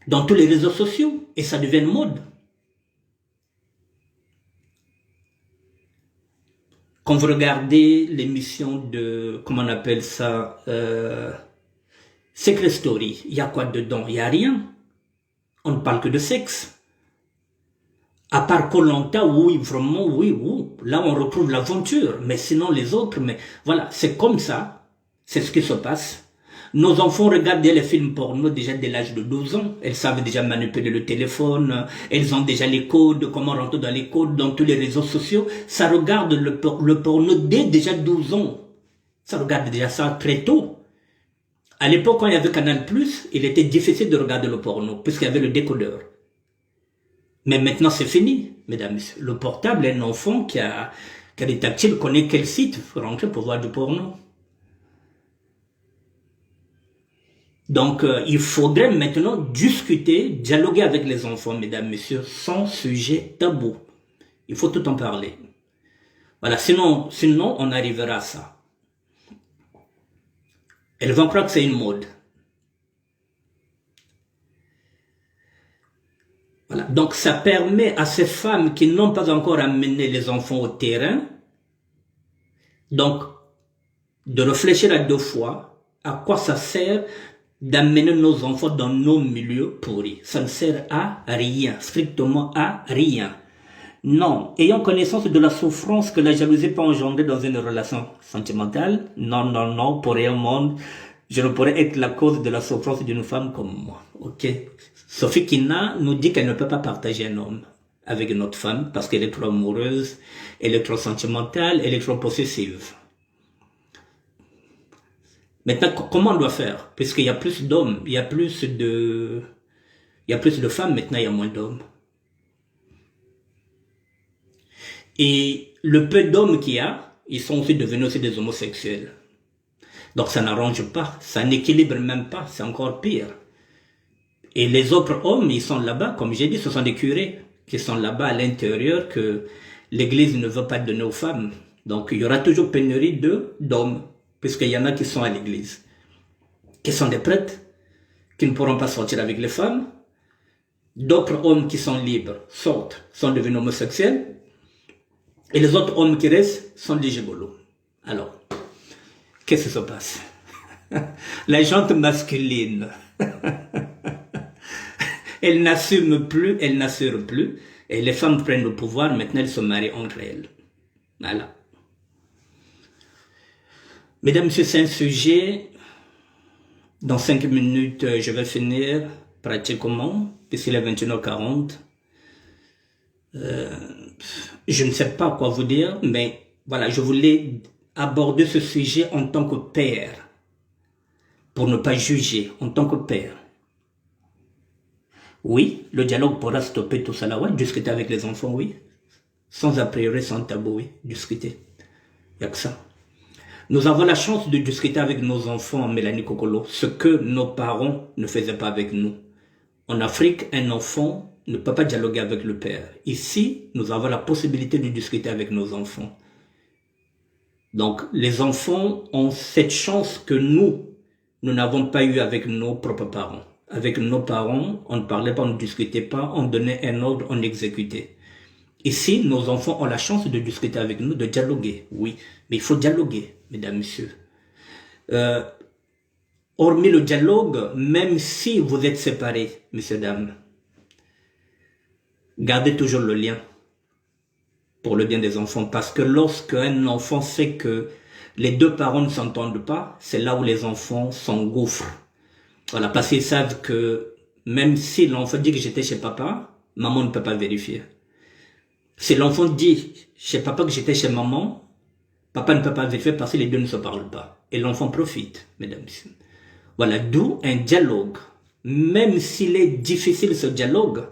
Speaker 1: dans tous les réseaux sociaux, et ça devient une mode. Quand vous regardez l'émission de, comment on appelle ça, Secret Story, il y a quoi dedans? Il n'y a rien. On ne parle que de sexe. À part Koh Lanta, oui, vraiment, oui, là on retrouve l'aventure, mais sinon les autres, mais voilà, c'est comme ça, c'est ce qui se passe. Nos enfants regardent les films porno déjà dès l'âge de 12 ans, elles savent déjà manipuler le téléphone, elles ont déjà les codes, comment rentrer dans les codes, dans tous les réseaux sociaux, ça regarde le porno dès déjà 12 ans, ça regarde déjà ça très tôt. À l'époque, quand il y avait Canal+, il était difficile de regarder le porno, puisqu'il y avait le décodeur. Mais maintenant, c'est fini, mesdames et messieurs. Le portable, un enfant qui a des tactiles connaît quel site pour rentrer pour voir du porno. Donc, il faudrait maintenant discuter, dialoguer avec les enfants, mesdames et messieurs, sans sujet tabou. Il faut tout en parler. Voilà, sinon on arrivera à ça. Elles vont croire que c'est une mode. Voilà. Donc ça permet à ces femmes qui n'ont pas encore amené les enfants au terrain, donc de réfléchir à 2 fois à quoi ça sert d'amener nos enfants dans nos milieux pourris. Ça ne sert à rien, strictement à rien. Non, ayant connaissance de la souffrance que la jalousie peut engendrer dans une relation sentimentale, non, pour rien au monde, je ne pourrais être la cause de la souffrance d'une femme comme moi, ok? Sophie Kina nous dit qu'elle ne peut pas partager un homme avec une autre femme parce qu'elle est trop amoureuse, elle est trop sentimentale, elle est trop possessive. Maintenant, comment on doit faire? Puisqu'il y a plus d'hommes, il y a plus de femmes, maintenant il y a moins d'hommes. Et le peu d'hommes qu'il y a, ils sont aussi devenus aussi des homosexuels. Donc ça n'arrange pas, ça n'équilibre même pas, c'est encore pire. Et les autres hommes, ils sont là-bas, comme j'ai dit, ce sont des curés qui sont là-bas à l'intérieur que l'Église ne veut pas donner aux femmes. Donc il y aura toujours pénurie d'hommes, puisqu'il y en a qui sont à l'Église, qui sont des prêtres, qui ne pourront pas sortir avec les femmes. D'autres hommes qui sont libres sortent, sont devenus homosexuels. Et les autres hommes qui restent sont des gigolos. Alors, qu'est-ce qui se passe? La gente masculine, elle n'assume plus, elle n'assure plus. Et les femmes prennent le pouvoir, maintenant elles se marient entre elles. Voilà. Mesdames, Messieurs, c'est un sujet. Dans 5 minutes, je vais finir pratiquement, puisqu'il est 21h40. Je ne sais pas quoi vous dire, mais voilà, je voulais aborder ce sujet en tant que père, pour ne pas juger, en tant que père. Oui, le dialogue pourra stopper tout cela, ouais, discuter avec les enfants, oui. Sans a priori, sans tabou, oui, discuter. Il n'y a que ça. Nous avons la chance de discuter avec nos enfants, Mélanie Kokolo, ce que nos parents ne faisaient pas avec nous. En Afrique, un enfant ne peut pas dialoguer avec le père. Ici, nous avons la possibilité de discuter avec nos enfants. Donc, les enfants ont cette chance que nous n'avons pas eu avec nos propres parents. Avec nos parents, on ne parlait pas, on ne discutait pas, on donnait un ordre, on exécutait. Ici, nos enfants ont la chance de discuter avec nous, de dialoguer, oui. Mais il faut dialoguer, mesdames, messieurs. Hormis le dialogue, même si vous êtes séparés, messieurs, dames, gardez toujours le lien pour le bien des enfants. Parce que lorsqu'un enfant sait que les deux parents ne s'entendent pas, c'est là où les enfants s'engouffrent. Voilà, parce qu'ils savent que même si l'enfant dit que j'étais chez papa, maman ne peut pas vérifier. Si l'enfant dit chez papa que j'étais chez maman, papa ne peut pas vérifier parce que les deux ne se parlent pas. Et l'enfant profite, mesdames et messieurs. Voilà, d'où un dialogue. Même s'il est difficile ce dialogue,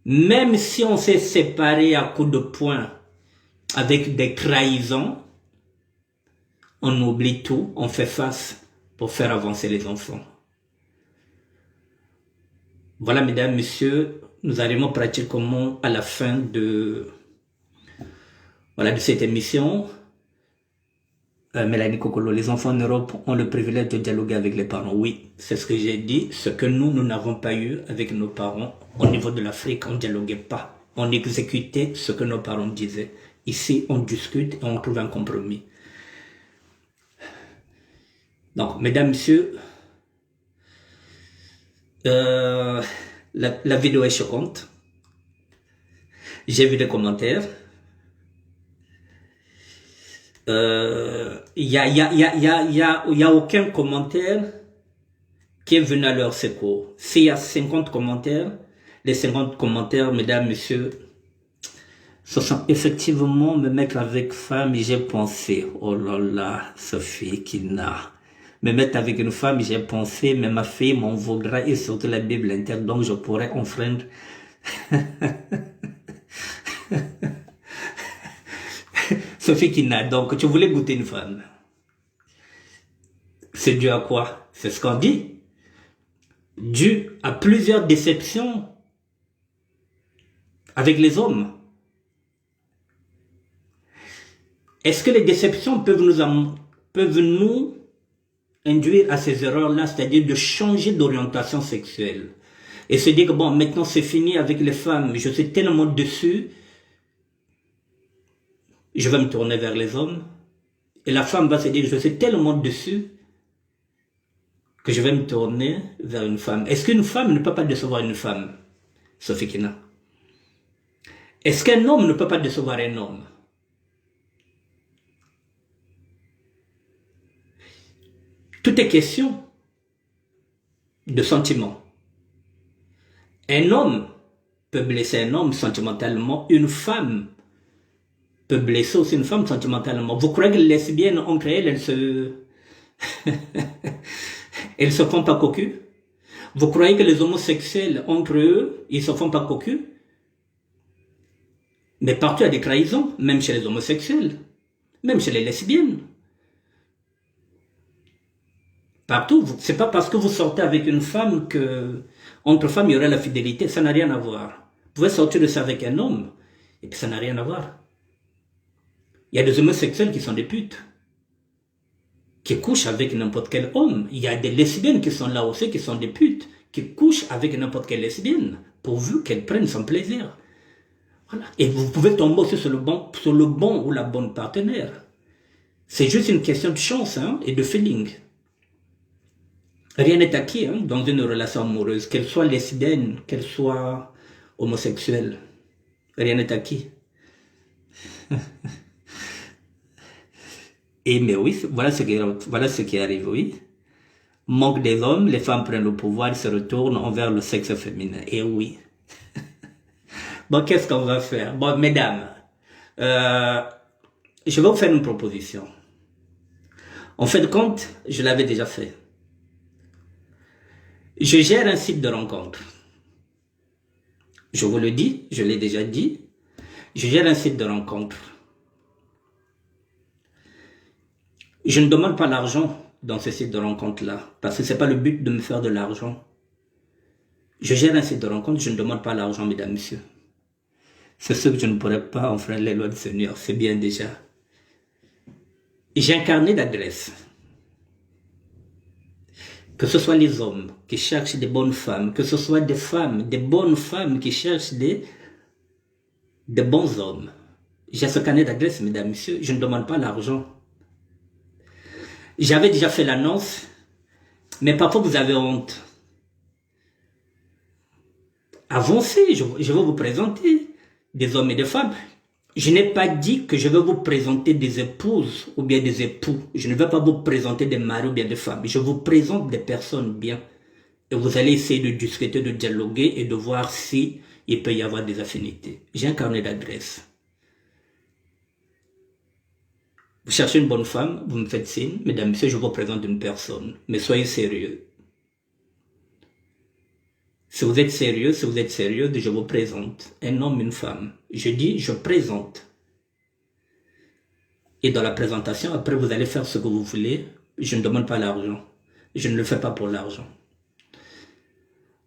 Speaker 1: même si on s'est séparé à coups de poing avec des trahisons, on oublie tout, on fait face pour faire avancer les enfants. Voilà, mesdames, messieurs, nous arrivons pratiquement à la fin de cette émission. Mélanie Kokolo, les enfants en Europe ont le privilège de dialoguer avec les parents. Oui, c'est ce que j'ai dit, ce que nous n'avons pas eu avec nos parents. Au niveau de l'Afrique, on ne dialoguait pas. On exécutait ce que nos parents disaient. Ici, on discute et on trouve un compromis. Donc, mesdames, messieurs, la vidéo est choquante. J'ai vu des commentaires. Il y a aucun commentaire qui est venu à leur secours. S'il y a 50 commentaires, les 50 commentaires, mesdames, messieurs, ce sont effectivement me mettre avec femme, j'ai pensé, oh là là, Sophie Kina. Me mettre avec une femme, j'ai pensé, mais ma fille m'en vaudra et surtout la Bible interne, donc je pourrais enfreindre. Sophie Kina, donc tu voulais goûter une femme. C'est dû à quoi? C'est ce qu'on dit. Dû à plusieurs déceptions avec les hommes. Est-ce que les déceptions peuvent nous induire à ces erreurs-là, c'est-à-dire de changer d'orientation sexuelle et se dire que bon, maintenant c'est fini avec les femmes, je suis tellement dessus, je vais me tourner vers les hommes, et la femme va se dire, je suis tellement dessus que je vais me tourner vers une femme. Est-ce qu'une femme ne peut pas décevoir une femme, Sophie Kina? Est-ce qu'un homme ne peut pas décevoir un homme? Tout est question de sentiment. Un homme peut blesser un homme sentimentalement, une femme peut blesser aussi une femme sentimentalement. Vous croyez que les lesbiennes, entre elles elles se font pas cocu? Vous croyez que les homosexuels, entre eux, ils se font pas cocu? Mais partout il y a des trahisons, même chez les homosexuels, même chez les lesbiennes. Partout. C'est pas parce que vous sortez avec une femme que, entre femmes, il y aurait la fidélité. Ça n'a rien à voir. Vous pouvez sortir de ça avec un homme, et puis ça n'a rien à voir. Il y a des homosexuels qui sont des putes, qui couchent avec n'importe quel homme. Il y a des lesbiennes qui sont là aussi, qui sont des putes, qui couchent avec n'importe quelle lesbienne, pourvu qu'elles prennent son plaisir. Voilà. Et vous pouvez tomber aussi sur le bon ou la bonne partenaire. C'est juste une question de chance et de feeling. Rien n'est acquis dans une relation amoureuse, qu'elle soit lesbienne, qu'elle soit homosexuelle. Rien n'est acquis. Et mais oui, voilà ce qui arrive, oui. Manque des hommes, les femmes prennent le pouvoir, se retournent envers le sexe féminin. Et oui. Bon, qu'est-ce qu'on va faire? Bon, mesdames, je vais vous faire une proposition. En fait de compte, je l'avais déjà fait. Je gère un site de rencontre. Je vous le dis, je l'ai déjà dit. Je gère un site de rencontre. Je ne demande pas l'argent dans ce site de rencontre-là, parce que ce n'est pas le but de me faire de l'argent. Je gère un site de rencontre, je ne demande pas l'argent, mesdames, messieurs. C'est ce que je ne pourrais pas enfreindre les lois du Seigneur, c'est bien déjà. J'ai un carnet d'adresses. Que ce soit les hommes qui cherchent des bonnes femmes, que ce soit des femmes, des bonnes femmes qui cherchent des bons hommes. J'ai ce carnet d'adresses, mesdames, messieurs, je ne demande pas l'argent. J'avais déjà fait l'annonce, mais parfois vous avez honte. Avancez, je vais vous présenter des hommes et des femmes. Je n'ai pas dit que je vais vous présenter des épouses ou bien des époux. Je ne vais pas vous présenter des maris ou bien des femmes. Je vous présente des personnes bien. Et vous allez essayer de discuter, de dialoguer et de voir si il peut y avoir des affinités. J'ai un carnet d'adresses. Vous cherchez une bonne femme, vous me faites signe. Mesdames, messieurs, je vous présente une personne. Mais soyez sérieux. Si vous êtes sérieux, je vous présente un homme, une femme. Je dis, je présente. Et dans la présentation, après, vous allez faire ce que vous voulez. Je ne demande pas l'argent. Je ne le fais pas pour l'argent.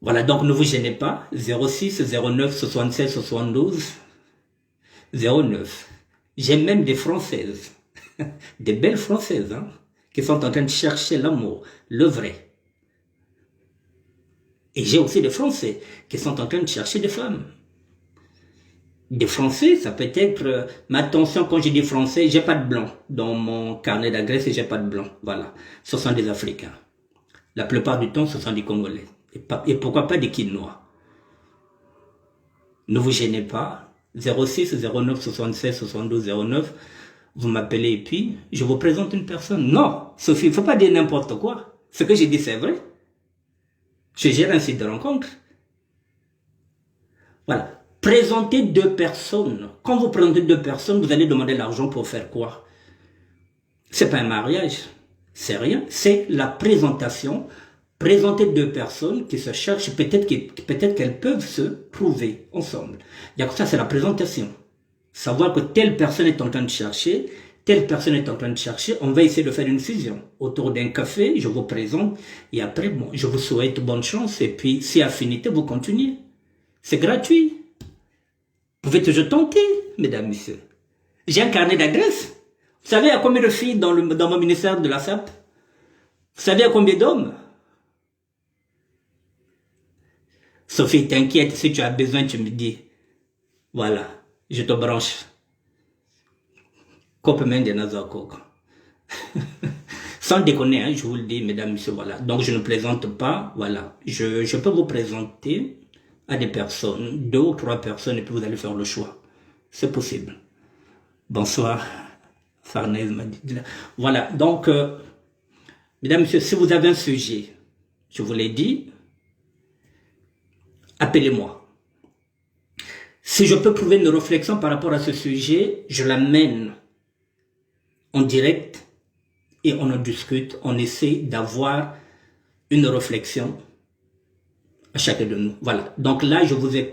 Speaker 1: Voilà, donc ne vous gênez pas. 06 09 76 72 09. J'ai même des Françaises. Des belles Françaises, qui sont en train de chercher l'amour, le vrai. Et j'ai aussi des Français qui sont en train de chercher des femmes. Des Français, ça peut être... mais attention, quand je dis Français, j'ai pas de blanc. Dans mon carnet d'adresses, j'ai pas de blanc. Voilà. Ce sont des Africains. La plupart du temps, ce sont des Congolais. Et pourquoi pas des Quinois. Ne vous gênez pas. 06 09 76 72 09. Vous m'appelez et puis, je vous présente une personne. Non, Sophie, il ne faut pas dire n'importe quoi. Ce que j'ai dit, c'est vrai. Je gère un site de rencontre. Voilà. Présentez deux personnes. Quand vous présentez deux personnes, vous allez demander l'argent pour faire quoi? C'est pas un mariage. C'est rien. C'est la présentation. Présenter deux personnes qui se cherchent. Peut-être qu'elles peuvent se trouver ensemble. Il y a que ça, c'est la présentation. Savoir que telle personne est en train de chercher, telle personne est en train de chercher, on va essayer de faire une fusion. Autour d'un café, je vous présente, et après, bon, je vous souhaite bonne chance, et puis, si affinité, vous continuez. C'est gratuit. Vous pouvez toujours tenter, mesdames, messieurs. J'ai un carnet d'adresses. Vous savez à combien de filles dans mon ministère de la SAP? Vous savez à combien d'hommes? Sophie, t'inquiète, si tu as besoin, tu me dis. Voilà. Je te branche. Sans déconner, je vous le dis, mesdames, messieurs, voilà. Donc, je ne plaisante pas, voilà. Je peux vous présenter à des personnes, 2 ou 3 personnes, et puis vous allez faire le choix. C'est possible. Bonsoir. Farnèse m'a dit. Voilà, donc, mesdames, messieurs, si vous avez un sujet, je vous l'ai dit, appelez-moi. Si je peux trouver une réflexion par rapport à ce sujet, je l'amène en direct et on en discute, on essaie d'avoir une réflexion à chacun de nous. Voilà. Donc là, je vous ai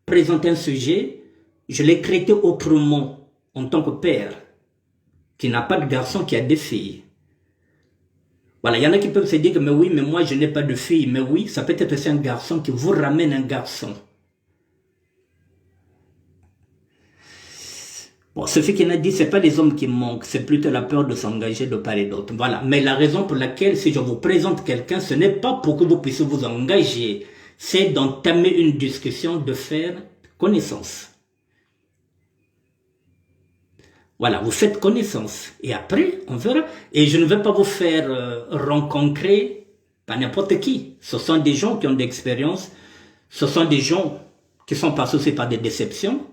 Speaker 1: présenté un sujet, je l'ai traité autrement en tant que père, qui n'a pas de garçon, qui a des filles. Voilà, il y en a qui peuvent se dire que, mais oui, mais moi je n'ai pas de fille. Mais oui, ça peut être aussi un garçon qui vous ramène un garçon. Bon, ce fait qu'il a dit, c'est pas les hommes qui manquent, c'est plutôt la peur de s'engager de part et d'autre. Voilà. Mais la raison pour laquelle, si je vous présente quelqu'un, ce n'est pas pour que vous puissiez vous engager. C'est d'entamer une discussion, de faire connaissance. Voilà, vous faites connaissance. Et après, on verra. Et je ne vais pas vous faire rencontrer par n'importe qui. Ce sont des gens qui ont de l'expérience. Ce sont des gens qui sont passés aussi par des déceptions,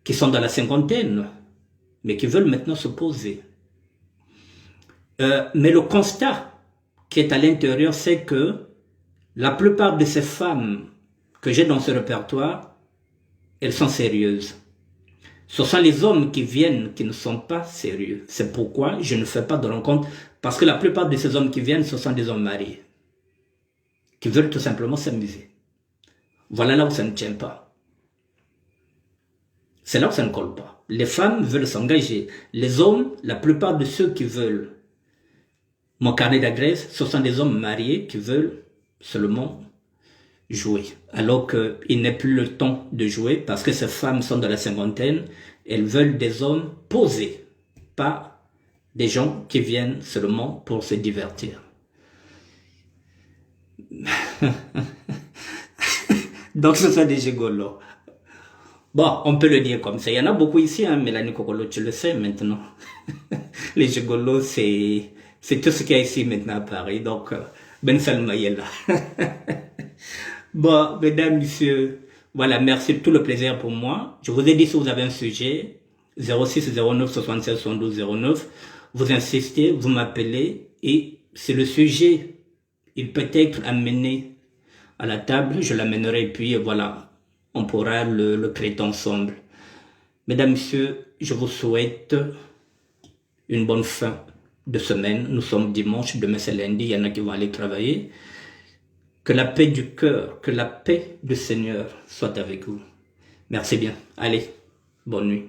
Speaker 1: qui sont dans la cinquantaine, mais qui veulent maintenant se poser. Mais le constat qui est à l'intérieur, c'est que la plupart de ces femmes que j'ai dans ce répertoire, elles sont sérieuses. Ce sont les hommes qui viennent qui ne sont pas sérieux. C'est pourquoi je ne fais pas de rencontre, parce que la plupart de ces hommes qui viennent, ce sont des hommes mariés, qui veulent tout simplement s'amuser. Voilà là où ça ne tient pas. C'est là où ça ne colle pas. Les femmes veulent s'engager. Les hommes, la plupart de ceux qui veulent mon carnet d'adresse, ce sont des hommes mariés qui veulent seulement jouer. Alors qu'il n'est plus le temps de jouer parce que ces femmes sont dans la cinquantaine. Elles veulent des hommes posés, pas des gens qui viennent seulement pour se divertir. Donc ce sont des gigolos. Bon, on peut le dire comme ça. Il y en a beaucoup ici, hein, Mélanie Kokolo, tu le sais maintenant. Les gigolos, c'est tout ce qu'il y a ici maintenant à Paris. Donc, Ben Salma est là. Bon, mesdames, messieurs, voilà, merci, tout le plaisir pour moi. Je vous ai dit si vous avez un sujet, 06 09 76 72 09, vous insistez, vous m'appelez, et si le sujet, il peut être amené à la table, je l'amènerai, et puis voilà, on pourra le traiter ensemble. Mesdames, messieurs, je vous souhaite une bonne fin de semaine. Nous sommes dimanche, demain c'est lundi, il y en a qui vont aller travailler. Que la paix du cœur, que la paix du Seigneur soit avec vous. Merci bien. Allez, bonne nuit.